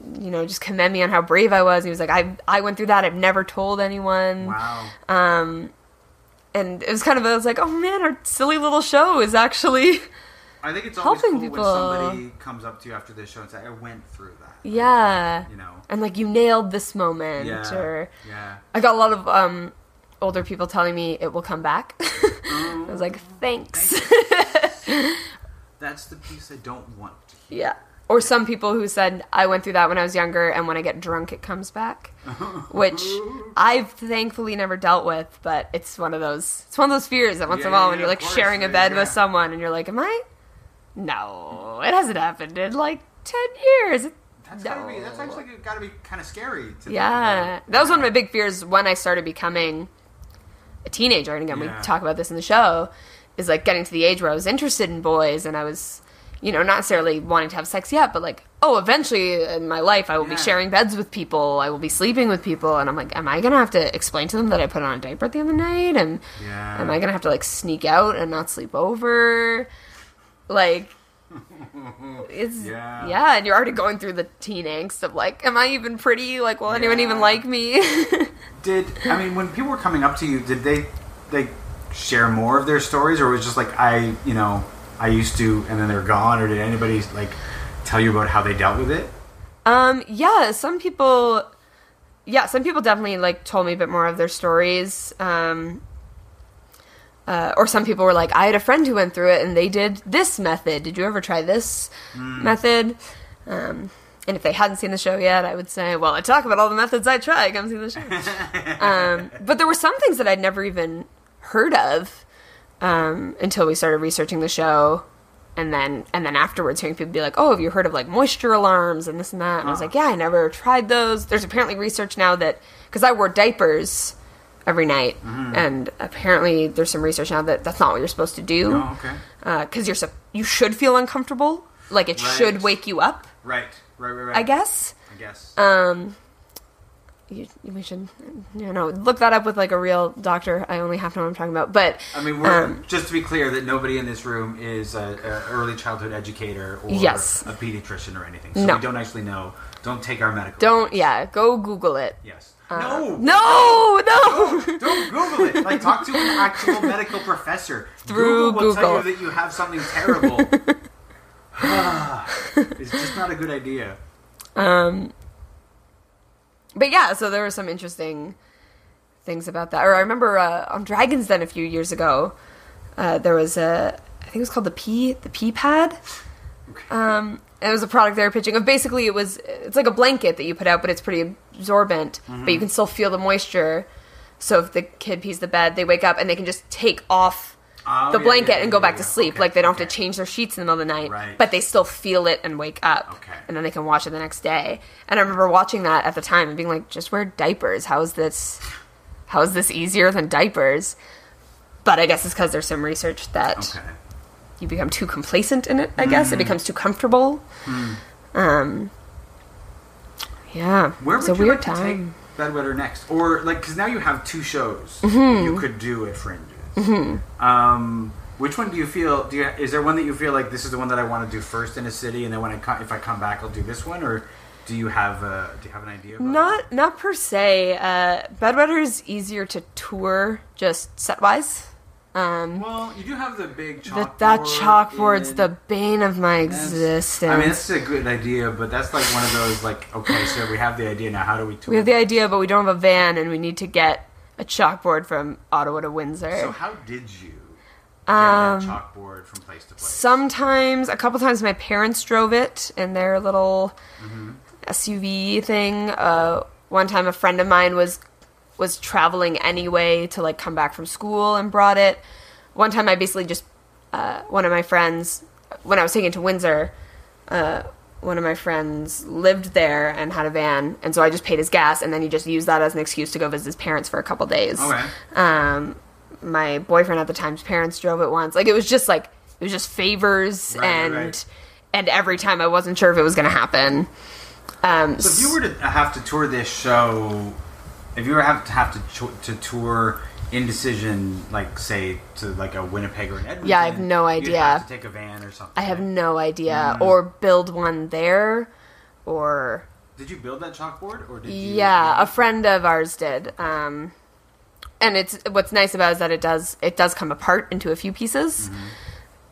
just commend me on how brave I was. He was like, I went through that. I've never told anyone. Wow. And it was kind of, I was like, oh man, our silly little show is actually I think it's always helping cool people. when somebody comes up to you after this show and say, I went through that. Yeah. Like, And like, you nailed this moment. Yeah. Or Yeah. I got a lot of older people telling me it will come back. I was like, thanks. That's the piece I don't want to hear. Yeah. Or some people who said, I went through that when I was younger, and when I get drunk, it comes back. Which I've thankfully never dealt with, but it's one of those fears that once in a while when you're like sharing a bed with someone, and you're like, am I? No, it hasn't happened in like 10 years. That's actually gotta be kind of scary. Yeah. That was one of my big fears when I started becoming a teenager. And again, we talk about this in the show, is like getting to the age where I was interested in boys, and I was, not necessarily wanting to have sex yet, but like, eventually in my life I will be sharing beds with people, I will be sleeping with people, and I'm like, am I gonna have to explain to them that I put on a diaper the other night, and am I gonna have to like sneak out and not sleep over? Like, it's and you're already going through the teen angst of like, am I even pretty? Like, will anyone even like me? When people were coming up to you, did they share more of their stories, or was it just like, I used to, and then they're gone, or did anybody like tell you about how they dealt with it? Some people definitely like told me a bit more of their stories. Or some people were like, I had a friend who went through it and they did this method. Did you ever try this method? And if they hadn't seen the show yet, I would say, well, I talk about all the methods I try. Come see the show. But there were some things that I'd never even heard of until we started researching the show. And then afterwards hearing people be like, oh, have you heard of like moisture alarms and this and that? And I was like, yeah, I never tried those. There's apparently research now that, because I wore diapers every night, and apparently there's some research now that that's not what you're supposed to do. Oh, okay. Because you should feel uncomfortable, like it should wake you up. Right. I guess. We should, look that up with like a real doctor. I only have to know what I'm talking about. But we're just to be clear that nobody in this room is an early childhood educator or a pediatrician or anything. So we don't actually know. Don't take our medical advice. Go Google it. Yes. No! Don't Google it. Like, talk to an actual medical professor. Through Google will tell you that you have something terrible. It's just not a good idea. But yeah, so there were some interesting things about that. Or I remember on Dragon's Den a few years ago, there was I think it was called the pee pad. Okay. It was a product they were pitching. Basically, it's like a blanket that you put out, but it's pretty absorbent. But you can still feel the moisture. So if the kid pees the bed, they wake up and they can just take off the blanket and go back to sleep. Okay, like they don't have to change their sheets in the middle of the night, but they still feel it and wake up. Okay. And then they can watch it the next day. And I remember watching that at the time and being like, just wear diapers. How is this easier than diapers? But I guess it's because there's some research that you become too complacent in it, I guess. It becomes too comfortable. Yeah. Where would it's a you weird like time. to take Bedwetter next? Or, like, because now you have 2 shows you could do at Fringes. Which one do you feel, is there one that you feel like this is the one that I want to do first in a city, and then if I come back, I'll do this one? Or do you have an idea about that? Not per se. Bedwetter is easier to tour, just set-wise. Well, you do have the big chalkboard. That chalkboard's the bane of my existence. I mean, that's a good idea, but that's like one of those, like, okay, so we have the idea, now how do we tour? We have the idea, but we don't have a van, and we need to get a chalkboard from Ottawa to Windsor. So how did you get that chalkboard from place to place? Sometimes, a couple times my parents drove it in their little SUV thing. One time a friend of mine was traveling anyway to like come back from school and brought it. One time I basically just one of my friends, when I was taken to Windsor, one of my friends lived there and had a van, and so I just paid his gas, and then he just used that as an excuse to go visit his parents for a couple days. Okay. My boyfriend at the time's parents drove it once. Like, it was just favors, Right. And every time I wasn't sure if it was going to happen. So if you were to have to tour this show, if you were to tour Indecision, like, say, to, like, a Winnipeg or an Edmonton... Yeah, I have no idea. You'd have to take a van or something. I have no idea. Or build one there, or... Did you build that chalkboard, or did you... Yeah, a friend of ours did. And it's what's nice about it is that it does come apart into a few pieces,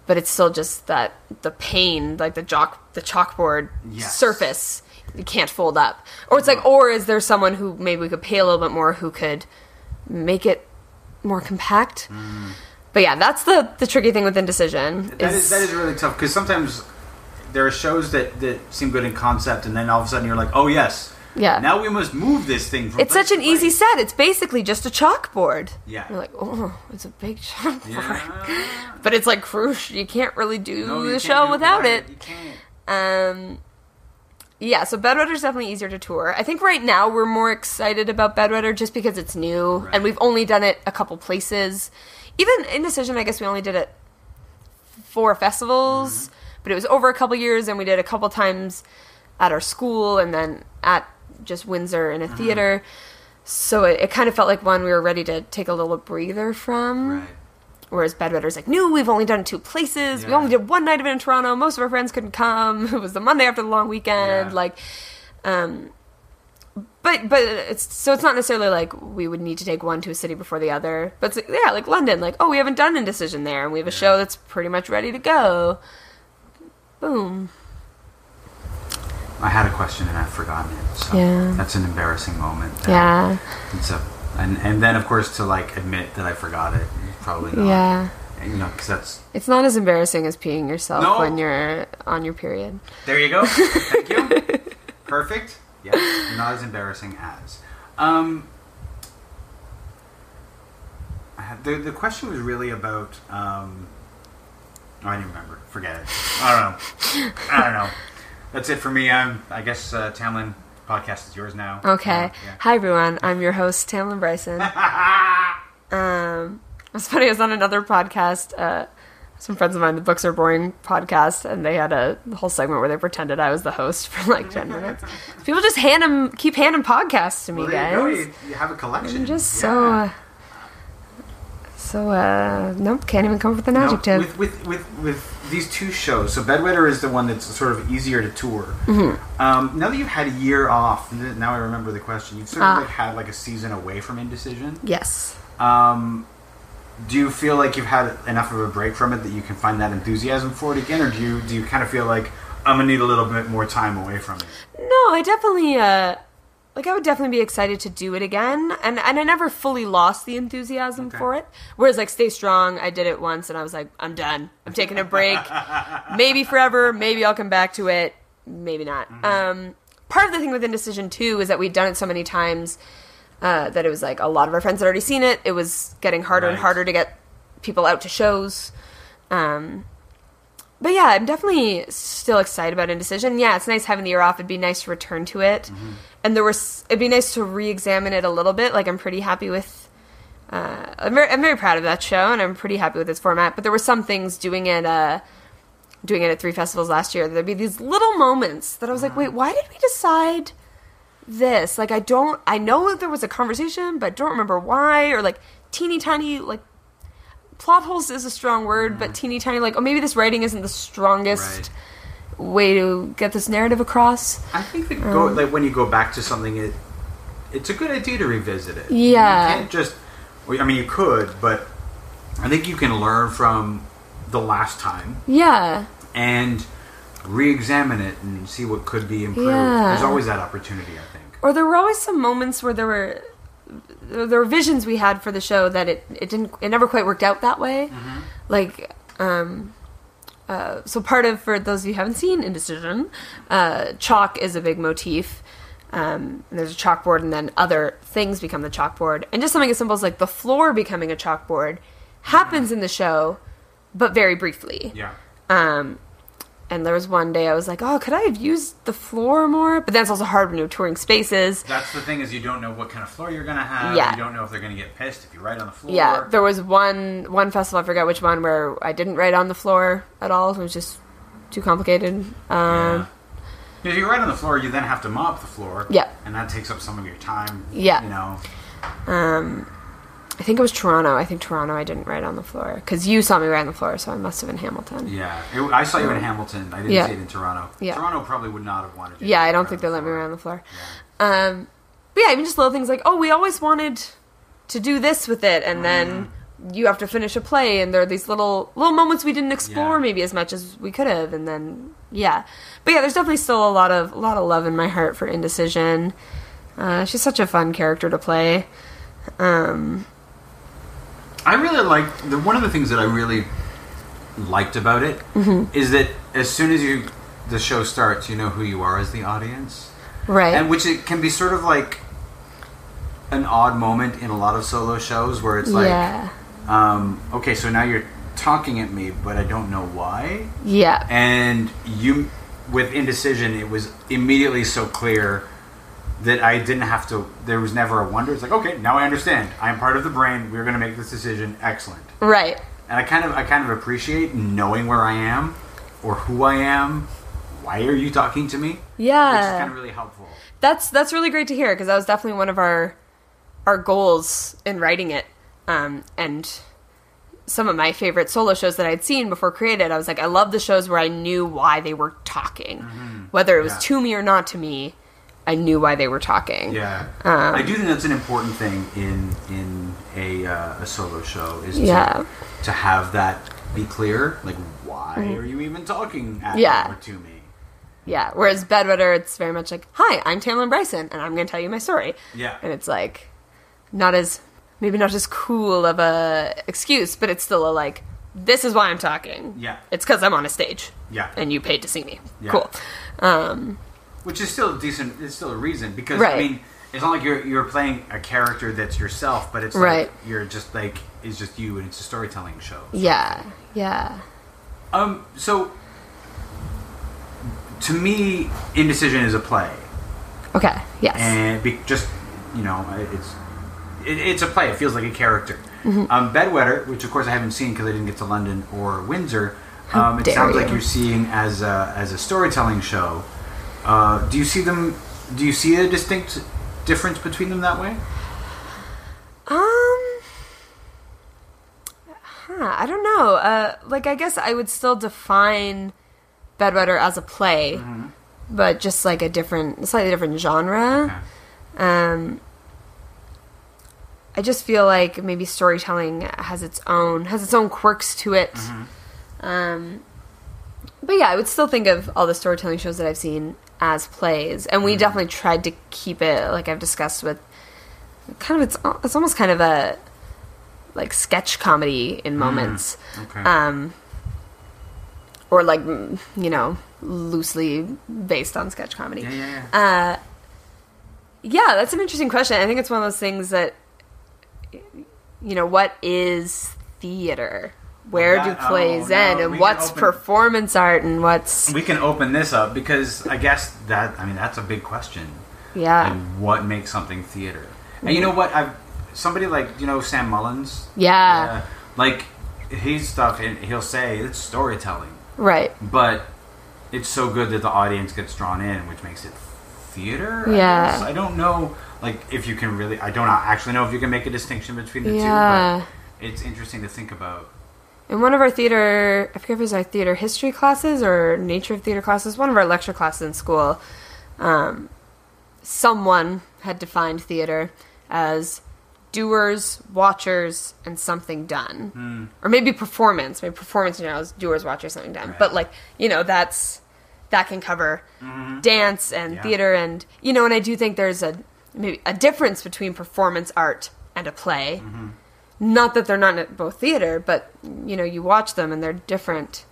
but it's still just that the pane, like the chalkboard surface, you can't fold up. Or it's like, or is there someone who maybe we could pay a little bit more who could make it more compact? But yeah, that's the tricky thing with Indecision. That is really tough, because sometimes there are shows that seem good in concept, and then all of a sudden you're like, oh yes. Yeah. Now we must move this thing from It's such an easy set. It's basically just a chalkboard. Yeah. You're like, oh, it's a big chalkboard. Yeah. But it's like crucial. You can't really do the can't show do without it. You can't. Yeah, so Bedwetter's definitely easier to tour. I think right now we're more excited about Bedwetter just because it's new, Right. and we've only done it a couple places. Even Indecision, I guess we only did it 4 festivals, but it was over a couple years, and we did a couple times at our school, and then at just Windsor in a theater. So it kind of felt like one we were ready to take a little breather from. Right. Whereas Bedwetter's like, no, we've only done it 2 places. We Yeah. only did one night of it in Toronto. Most of our friends couldn't come. It was the Monday after the long weekend. Yeah. Like, but it's not necessarily like we would need to take one to a city before the other. But it's, yeah, like London, like, oh, we haven't done Indecision there, and we have a show that's pretty much ready to go. Boom. I had a question and I've forgotten it. So Yeah. that's an embarrassing moment. Yeah. And then of course to like admit that I forgot it, probably not. Yeah. You know, because that's... It's not as embarrassing as peeing yourself No. when you're on your period. There you go. Thank you. Perfect. Yes. Not as embarrassing as. The question was really about... I didn't remember. Forget it. I don't know. That's it for me. I guess Tamlynn, podcast is yours now. Okay. Yeah. Hi, everyone. I'm your host, Tamlynn Bryson. It's funny, I was on another podcast, some friends of mine, the Books Are Boring podcast, and they had a whole segment where they pretended I was the host for like 10 minutes. People just keep handing podcasts to me, Well, guys. there you go. You have a collection. I'm just so nope, can't even come up with an adjective. With these 2 shows, so Bedwetter is the one that's sort of easier to tour. Now that you've had a year off, now I remember the question. You've sort of like had like a season away from Indecision. Yes. Do you feel like you've had enough of a break from it that you can find that enthusiasm for it again, or do you kind of feel like I'm gonna need a little bit more time away from it? No, I definitely I would definitely be excited to do it again, and I never fully lost the enthusiasm for it. Whereas like Stay Strong, I did it once and I was like, I'm done. I'm taking a break. Maybe forever, maybe I'll come back to it, maybe not. Part of the thing with Indecision too is that we'd done it so many times that it was like a lot of our friends had already seen it. It was getting harder and harder to get people out to shows. But yeah, I'm definitely still excited about Indecision. Yeah, it's nice having the year off. It'd be nice to return to it. And it'd be nice to re-examine it a little bit. Like, I'm pretty happy with, I'm very proud of that show, and I'm pretty happy with its format. But there were some things doing it at 3 festivals last year, there'd be these little moments that I was like, wait, why did we decide this? Like, I know there was a conversation, but I don't remember why, or like teeny tiny, like, plot holes is a strong word, but teeny tiny, like, oh, maybe this writing isn't the strongest way to get this narrative across. I think that like when you go back to something, it's a good idea to revisit it. Yeah. You can't just, I mean, you could, but I think you can learn from the last time. Yeah. And re-examine it and see what could be improved. Yeah. There's always that opportunity, I think. Or there were always some moments where there were visions we had for the show that it never quite worked out that way. Like, so part of, for those of you who haven't seen Indecision, chalk is a big motif. And there's a chalkboard, and then other things become the chalkboard. And just something as simple as like the floor becoming a chalkboard happens in the show, but very briefly. Yeah. And there was one day I was like, oh, could I have used the floor more? But then it's also hard when you're touring spaces. That's the thing, is you don't know what kind of floor you're going to have. Yeah. You don't know if they're going to get pissed if you write on the floor. Yeah, there was one festival, I forgot which one, where I didn't write on the floor at all. It was just too complicated. If you write on the floor, you then have to mop the floor. Yeah. And that takes up some of your time. Yeah. You know. I think it was Toronto. I think Toronto I didn't write on the floor. Because you saw me write on the floor, so I must have been Hamilton. Yeah. I saw you in Hamilton. I didn't see it in Toronto. Yeah. Toronto probably would not have wanted you. Yeah, I don't think they let me write on the floor. Yeah. But yeah, even just little things like, oh, we always wanted to do this with it, and then you have to finish a play, and there are these little moments we didn't explore maybe as much as we could have, and then, But yeah, there's definitely still a lot of love in my heart for Indecision. She's such a fun character to play. I really one of the things that I really liked about it is that as soon as the show starts, you know who you are as the audience. Right. And which it can be sort of like an odd moment in a lot of solo shows where it's like, okay, so now you're talking at me, but I don't know why. Yeah. And with Indecision, it was immediately so clear that I didn't have to, there was never a wonder. It's like, okay, now I understand. I am part of the brain. We're going to make this decision. Excellent. Right. And I kind of appreciate knowing where I am or who I am. Why are you talking to me? Yeah. Which is kind of really helpful. That's really great to hear, because that was definitely one of our goals in writing it. And some of my favorite solo shows that I'd seen before Created, I was like, I love the shows where I knew why they were talking. Whether it was to me or not to me, I knew why they were talking. Yeah. I do think that's an important thing in a solo show, is to have that be clear. Like, why are you even talking at me or to me? Yeah. Whereas Bedwetter, it's very much like, hi, I'm Tamlynn Bryson, and I'm going to tell you my story. Yeah. And it's like, maybe not as cool of a excuse, but it's still a like, this is why I'm talking. Yeah. It's because I'm on a stage. Yeah. And you paid to see me. Yeah. Cool. Which is still decent. It's still a reason, because I mean, it's not like you're playing a character that's yourself, but it's like you're just like, it's just you, and it's a storytelling show. Yeah. Yeah. So to me, Indecision is a play. Okay. Yes. And it's a play. It feels like a character. Bedwetter, which of course I haven't seen because I didn't get to London or Windsor. It sounds like you're seeing as a storytelling show. Do you see a distinct difference between them that way? I don't know. I guess I would still define Bedwetter as a play, but just like a slightly different genre. Okay. I just feel like maybe storytelling has its own quirks to it. But yeah, I would still think of all the storytelling shows that I've seen as plays, and we definitely tried to keep it, like I've discussed, with kind of it's almost kind of a like sketch comedy in moments. Okay. Or like, loosely based on sketch comedy. Yeah. Yeah, that's an interesting question. I think it's one of those things that, what is theater? Where do plays end? And what's performance art? And what's... We can open this up, because I guess that's a big question. Yeah. And what makes something theater? And you know what? Somebody like, Sam Mullins? Yeah. Like, his stuff, and he'll say it's storytelling. Right. But it's so good that the audience gets drawn in, which makes it theater. I don't know, like, if you can really. I don't actually know if you can make a distinction between the two. But it's interesting to think about. In one of our theater, I forget if it was our theater history classes or nature of theater classes, one of our lecture classes in school, someone had defined theater as doers, watchers, and something done. Or maybe performance. Maybe performance, is doers, watchers, something done. Right. But, like, that can cover dance and theater, and, and I do think there's maybe a difference between performance art and a play. Not that they're not both theater, but, you watch them and they're different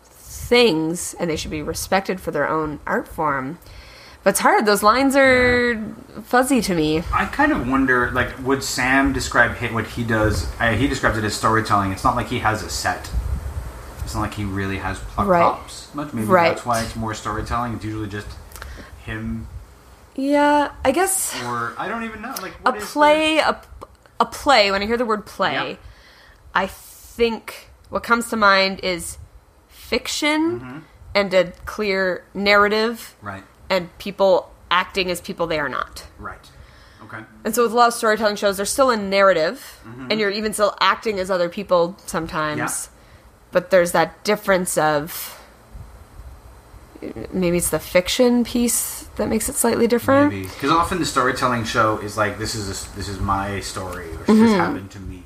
things, and they should be respected for their own art form. But it's hard. Those lines are fuzzy to me. I kind of wonder, like, would Sam describe what he does? He describes it as storytelling. It's not like he has a set. it's not like he really has plot Right. props much. Maybe that's why it's more storytelling. It's usually just him. Yeah, I guess. Or I don't even know. Like A play. When I hear the word play, I think what comes to mind is fiction and a clear narrative, right? And people acting as people they are not, right? Okay. And so with a lot of storytelling shows, there's still a narrative, and you're even still acting as other people sometimes, but there's that difference of maybe it's the fiction piece that makes it slightly different. Maybe because often the storytelling show is like this is my story, or this happened to me.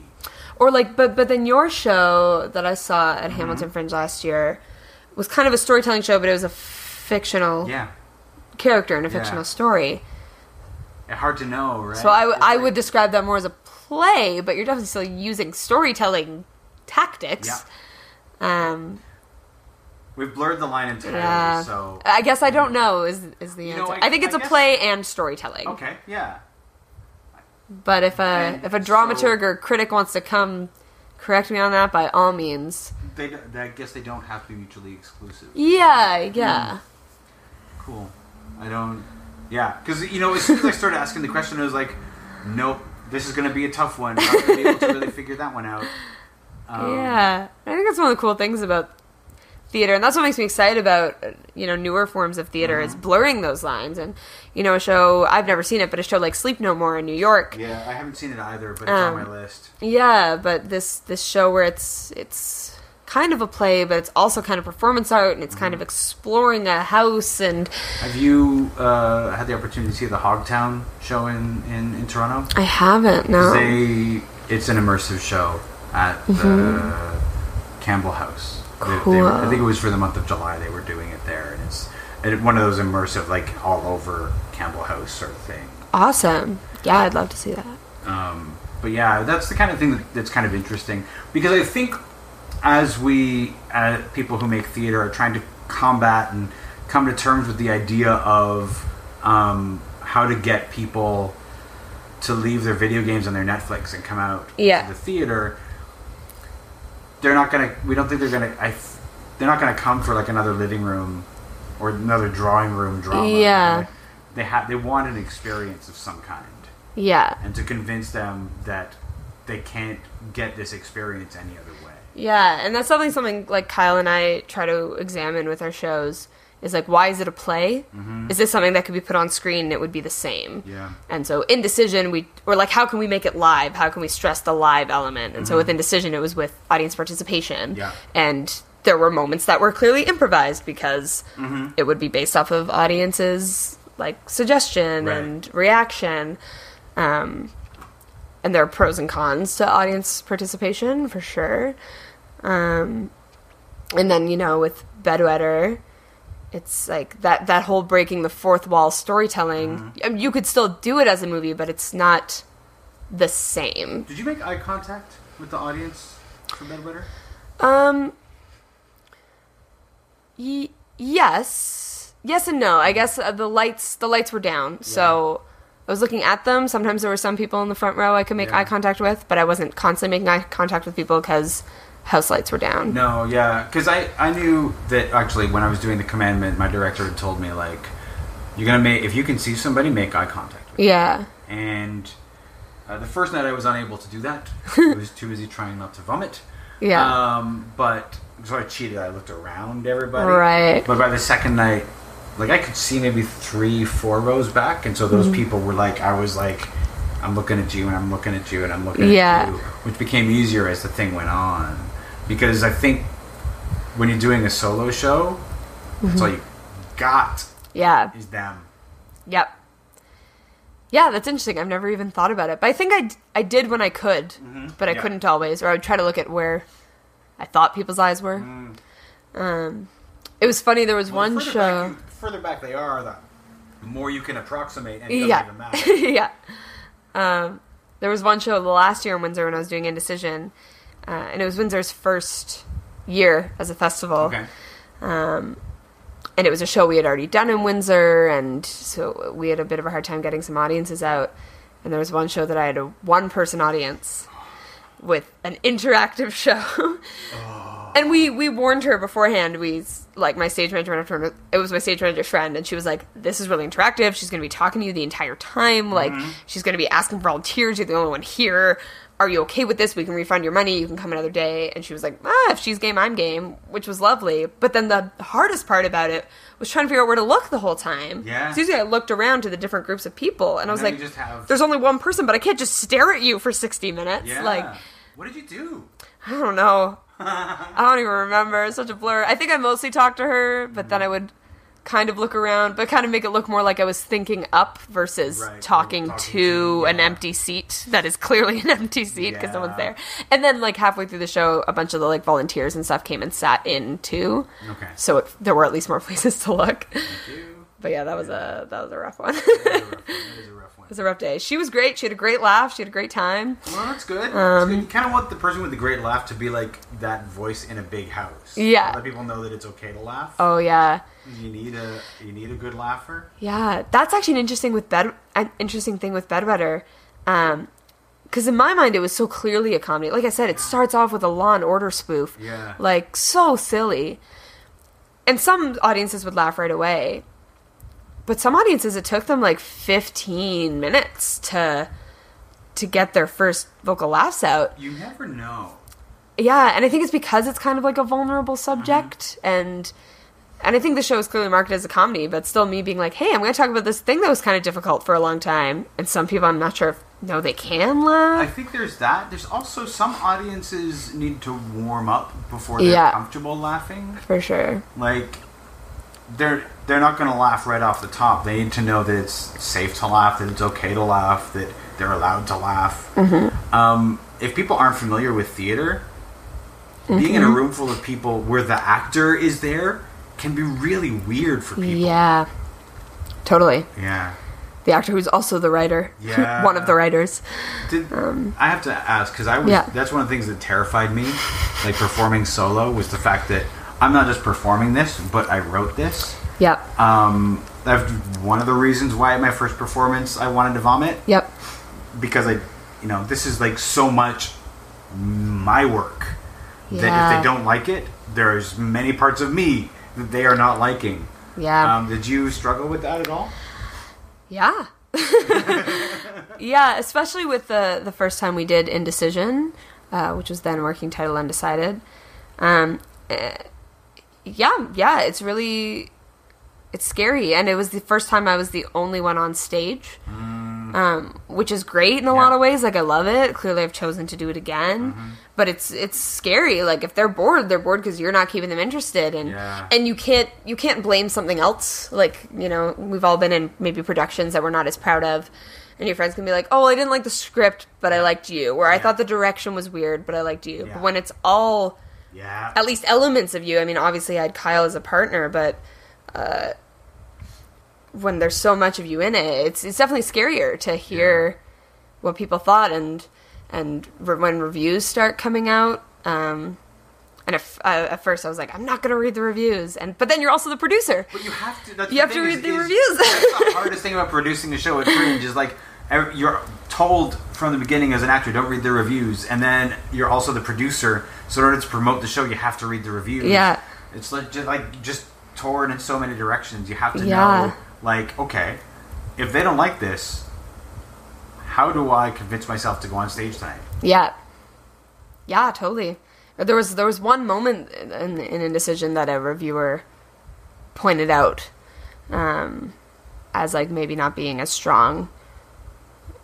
Or like, but then your show that I saw at Hamilton Fringe last year was kind of a storytelling show, but it was a fictional character in a fictional story. Hard to know, right? So I would describe that more as a play, but you're definitely still using storytelling tactics. Yeah. We've blurred the line entirely, so I guess I don't know is the answer. I think it's a play and storytelling. Okay, yeah. But if a dramaturg or critic wants to come correct me on that, by all means. I guess they don't have to be mutually exclusive. Yeah. Cool. I don't... Yeah, because, as soon as I started asking the question, I was like, nope, this is going to be a tough one. I'm not going to be able to really figure that one out. I think that's one of the cool things about theater, and that's what makes me excited about newer forms of theater is blurring those lines. And a show, I've never seen it, but a show like Sleep No More in New York. Yeah, I haven't seen it either, but it's on my list. Yeah, but this show where it's kind of a play, but it's also kind of performance art, and it's kind of exploring a house. And have you had the opportunity to see the Hogtown show in Toronto? I haven't. No. It's an immersive show at the Campbell House. Cool. I think it was for the month of July they were doing it there, and it's one of those immersive, like all over Campbell House sort of thing. Awesome. Yeah, I'd love to see that. But yeah, that's the kind of thing that's kind of interesting, because I think as people who make theater are trying to combat and come to terms with the idea of how to get people to leave their video games and their Netflix and come out to the theater. They're not gonna. We don't think they're gonna. They're not gonna come for like another living room or another drawing room drama. Yeah. They want an experience of some kind. Yeah. And to convince them that they can't get this experience any other way. Yeah, and that's something like Kyle and I try to examine with our shows. Is like, why is it a play? Is this something that could be put on screen and it would be the same? Yeah. And so Indecision, how can we make it live? How can we stress the live element? And so with Indecision, it was with audience participation. Yeah. And there were moments that were clearly improvised because it would be based off of audiences' like suggestion and reaction. And there are pros and cons to audience participation for sure. And then, with Bedwetter, it's like that whole breaking the fourth wall storytelling. I mean, you could still do it as a movie, but it's not the same. Did you make eye contact with the audience for Bedwetter? Yes and no. I guess the lights were down, so I was looking at them. Sometimes there were some people in the front row I could make eye contact with, but I wasn't constantly making eye contact with people because house lights were down. No, yeah, because I knew that actually when I was doing the commandment, my director had told me like, if you can see somebody, make eye contact with them. Yeah. And the first night I was unable to do that. I was too busy trying not to vomit. Yeah. But so I cheated. I looked around everybody. Right. But by the second night, like I could see maybe 3-4 rows back, and so those people were like, I was like, I'm looking at you, and I'm looking at you, and I'm looking at you, which became easier as the thing went on. Because I think when you're doing a solo show, that's all you got is them. Yep. Yeah, that's interesting. I've never even thought about it. But I think I did when I could, but I couldn't always. Or I would try to look at where I thought people's eyes were. It was funny, there was one show... The further back they are, the more you can approximate, and it doesn't even matter. Yeah. There was one show last year in Windsor when I was doing Indecision, and it was Windsor's first year as a festival. Okay. And it was a show we had already done in Windsor, and so we had a bit of a hard time getting some audiences out. And there was one show that I had a one-person audience with an interactive show. And we warned her beforehand. My stage manager, it was my stage manager's friend, and she was like, this is really interactive. She's going to be talking to you the entire time. Like, she's going to be asking for volunteers. You're the only one here. Are you okay with this? We can refund your money. You can come another day. And she was like, if she's game, I'm game, which was lovely. But then the hardest part about it was trying to figure out where to look the whole time. Yeah. So usually I looked around to the different groups of people, and I was like, have... there's only one person, but I can't just stare at you for 60 minutes. Yeah. Like, what did you do? I don't know. I don't even remember. It's such a blur. I think I mostly talked to her, but then I would kind of look around, but kind of make it look more like I was thinking up versus talking to an empty seat that is clearly an empty seat because no one's there. And then like halfway through the show, a bunch of the like volunteers and stuff came and sat in too. Okay. So there were at least more places to look. Thank you. But yeah, that was a rough one. That is a rough one. It was a rough day. She was great. She had a great laugh. She had a great time. Well, that's good. That's good. You kind of want the person with the great laugh to be like that voice in a big house. Yeah. Let people know that it's okay to laugh. Oh yeah. You need a good laugher. Yeah, that's actually an interesting thing with Bedwetter. Because in my mind, it was so clearly a comedy. Like I said, it starts off with a Law and Order spoof. Yeah. Like, so silly. And some audiences would laugh right away. But some audiences, it took them like 15 minutes to get their first vocal laughs out. You never know. Yeah, and I think it's because it's kind of like a vulnerable subject. And I think the show is clearly marketed as a comedy, but still me being like, hey, I'm going to talk about this thing that was kind of difficult for a long time. And some people, I'm not sure if they can laugh. I think there's that. There's also some audiences need to warm up before they're comfortable laughing. For sure. Like, they're not going to laugh right off the top. They need to know that it's safe to laugh, that it's okay to laugh, that they're allowed to laugh. If people aren't familiar with theater, being in a room full of people where the actor is there can be really weird for people. Yeah. Totally. Yeah. The actor who's also the writer. Yeah. One of the writers. I have to ask, because that's one of the things that terrified me, like performing solo, was the fact that I'm not just performing this, but I wrote this. Yep. That's one of the reasons why at my first performance I wanted to vomit. Yep. Because this is like so much my work that if they don't like it, there's many parts of me that they are not liking. Yeah. Did you struggle with that at all? Yeah. Yeah, especially with the first time we did Indecision, which was then working title Undecided. It's scary, and it was the first time I was the only one on stage, which is great in a lot of ways. Like, I love it. Clearly, I've chosen to do it again, but it's scary. Like, if they're bored because you're not keeping them interested, and you can't blame something else. Like, we've all been in maybe productions that we're not as proud of, and your friends can be like, "Oh, I didn't like the script, but I liked you," or "I thought the direction was weird, but I liked you." But when it's all at least elements of you. I mean, obviously, I had Kyle as a partner, but when there's so much of you in it, it's definitely scarier to hear what people thought, and when reviews start coming out. And at first I was like, I'm not going to read the reviews, but then you're also the producer. But you have to. You have to read the reviews. That's the hardest thing about producing a show at Fringe is like you're told from the beginning as an actor, don't read the reviews, and then you're also the producer. So in order to promote the show, you have to read the reviews. Yeah, it's just torn in so many directions. You have to know, like, okay, if they don't like this, how do I convince myself to go on stage tonight? Yeah, totally. There was one moment in Indecision that a reviewer pointed out as like maybe not being as strong,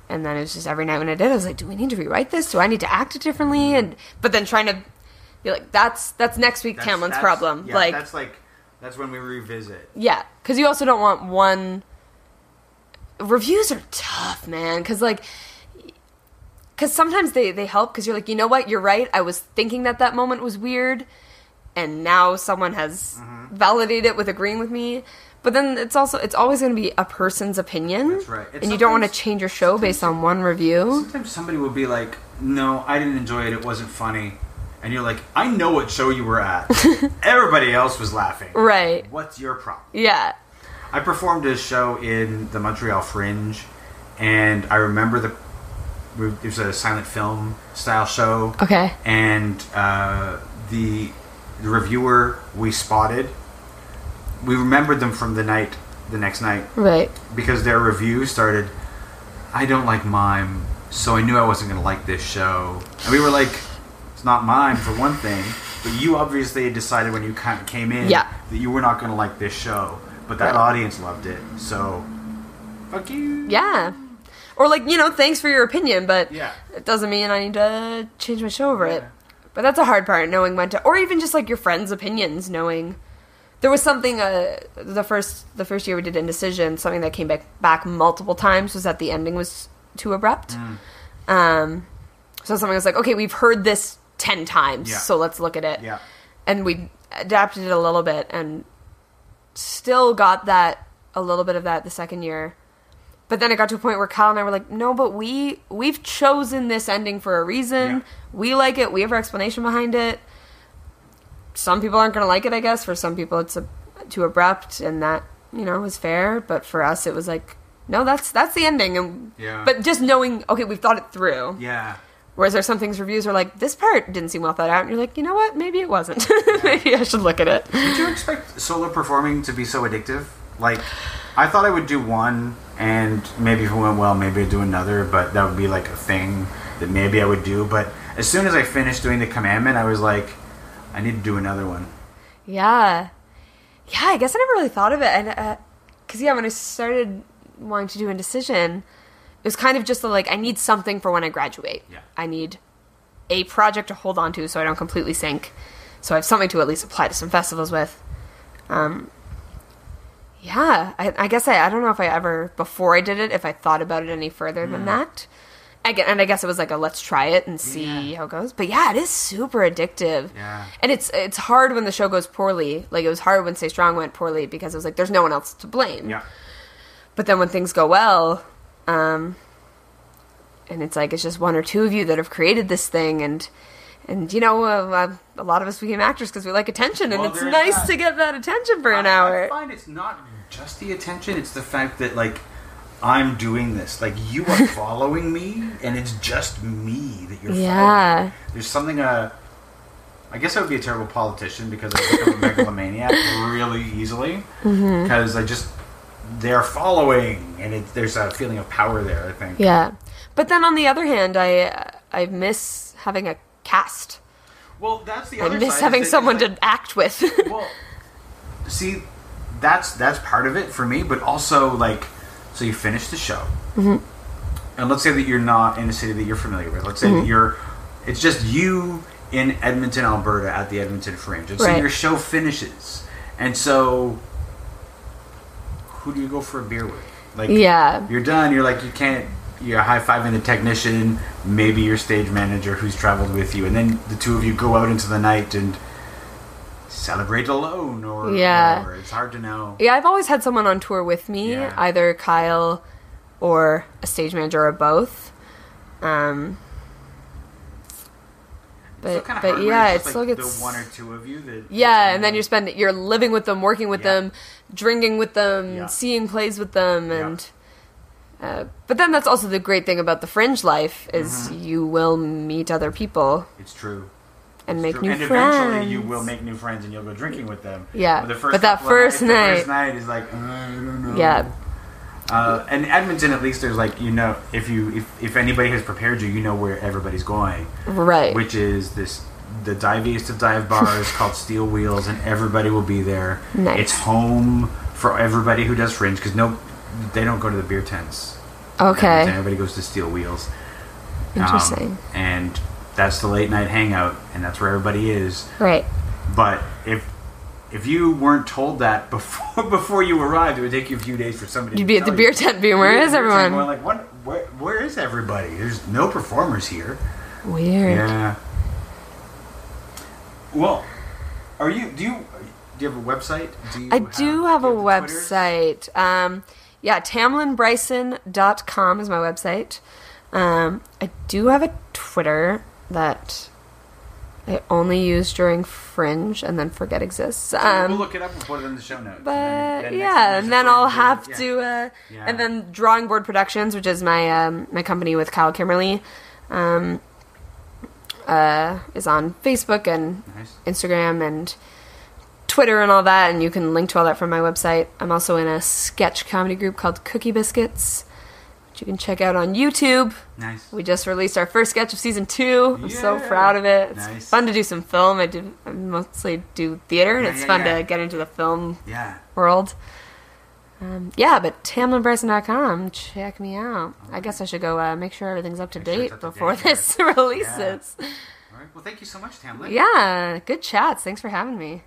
and then it was just every night when I did, I was like, do we need to rewrite this? Do I need to act it differently? But then trying to be like, that's next week Tamlynn's problem. Yeah, like that's when we revisit. Yeah, because you also don't want one. Reviews are tough, man, because sometimes they help, because you're like, you know what, you're right, I was thinking that moment was weird, and now someone has validated it with agreeing with me. But then it's always going to be a person's opinion. That's right. And you don't want to change your show based on one review. Sometimes somebody will be like, no, I didn't enjoy it, it wasn't funny. And you're like, I know what show you were at. Everybody else was laughing. Right. What's your problem? Yeah. I performed a show in the Montreal Fringe, and I remember it was a silent film style show. Okay. And the the reviewer we spotted, we remembered them from the next night. Right. Because their review started, I don't like mime, so I knew I wasn't going to like this show. And we were like, it's not mime for one thing, but you obviously had decided when you came in that you were not going to like this show. But that audience loved it, so fuck you. Yeah. Or like, thanks for your opinion, but it doesn't mean I need to change my show over it. But that's a hard part, knowing when to, or even just like your friends' opinions, knowing. There was something, the first year we did Indecision, something that came back multiple times was that the ending was too abrupt. So something was like, okay, we've heard this 10 times, so let's look at it. Yeah. And we adapted it a little bit and still got a little bit of that the second year. But then it got to a point where Kyle and I were like, no, but we've chosen this ending for a reason. Yeah. We like it. We have our explanation behind it. Some people aren't going to like it, I guess. For some people, it's too abrupt, and that, is fair. But for us, it was like, no, that's the ending. And, but just knowing, okay, we've thought it through. Yeah. Whereas there's some things reviews are like, this part didn't seem well thought out. And you're like, you know what? Maybe it wasn't. Maybe I should look at it. Did you expect solo performing to be so addictive? Like, I thought I would do one, and maybe if it went well, maybe I'd do another, but that would be like a thing that maybe I would do. But as soon as I finished doing The Commandment, I was like, I need to do another one. Yeah. Yeah, I guess I never really thought of it. And, because, when I started wanting to do Indecision, it was kind of just like, I need something for when I graduate. Yeah. I need a project to hold on to so I don't completely sink. So I have something to at least apply to some festivals with. I guess I don't know if I ever, before I did it, if I thought about it any further than that. And I guess it was like a let's try it and see how it goes. But it is super addictive. Yeah. And it's hard when the show goes poorly. Like, it was hard when Stay Strong went poorly because it was like, there's no one else to blame. Yeah. But then when things go well, and it's like, it's just one or two of you that have created this thing, and a lot of us became actors because we like attention, and it's nice to get that attention for an hour. I find it's not just the attention, it's the fact that, like, I'm doing this. Like, you are following me, and it's just me that you're following. There's something, I guess I would be a terrible politician because I become a megalomaniac really easily, because they're following, and there's a feeling of power there, I think. Yeah. But then on the other hand, I miss having a cast. Well, that's the other side. I miss having someone to act with. Well, see, that's part of it for me, but also, like, so you finish the show, and let's say that you're not in a city that you're familiar with. Let's say that it's just you in Edmonton, Alberta, at the Edmonton Fringe, and so your show finishes, and so who do you go for a beer with? Like, you're done. You're like, you're high-fiving the technician, maybe your stage manager who's traveled with you, and then the two of you go out into the night and celebrate alone, or whatever. It's hard to know. Yeah, I've always had someone on tour with me, either Kyle or a stage manager or both. But it still gets the one or two of you that and then you're living with them, working with them, drinking with them, seeing plays with them, and but then that's also the great thing about the Fringe life is you will meet other people. It's true. And make new friends. And eventually you will make new friends and you'll go drinking with them. Yeah. But that first night. The first night is like, I don't know. Yeah. And Edmonton, at least, there's like, if anybody has prepared you, you know where everybody's going. Right. Which is the diviest of dive bars called Steel Wheels, and everybody will be there. Nice. It's home for everybody who does Fringe, because they don't go to the beer tents. Okay. Everybody goes to Steel Wheels. Interesting. And that's the late night hangout, and that's where everybody is. Right. But if you weren't told that before you arrived, it would take you a few days for somebody. You'd be at the beer tent, being where is everyone? Going like, what? Where is everybody? There's no performers here. Weird. Yeah. Well, do you have a website? I do have a website. Tamlynbryson.com is my website. I do have a Twitter that I only use during Fringe and then forget exists. We'll look it up and put it in the show notes. But and then I'll have to, and then Drawing Board Productions, which is my my company with Kyle Kimmerly. is on Facebook and Nice. Instagram and Twitter and all that, and you can link to all that from my website. I'm also in a sketch comedy group called Cookie Biscuits, which you can check out on YouTube. Nice. We just released our first sketch of season 2. I'm so proud of it. It's Nice. fun to do some film. I mostly do theater, and it's fun to get into the film world. But TamlynnBryson.com, check me out. I guess I should go make sure everything's up to date before this releases. All right. Well, thank you so much, Tamlynn. Yeah, good chats. Thanks for having me.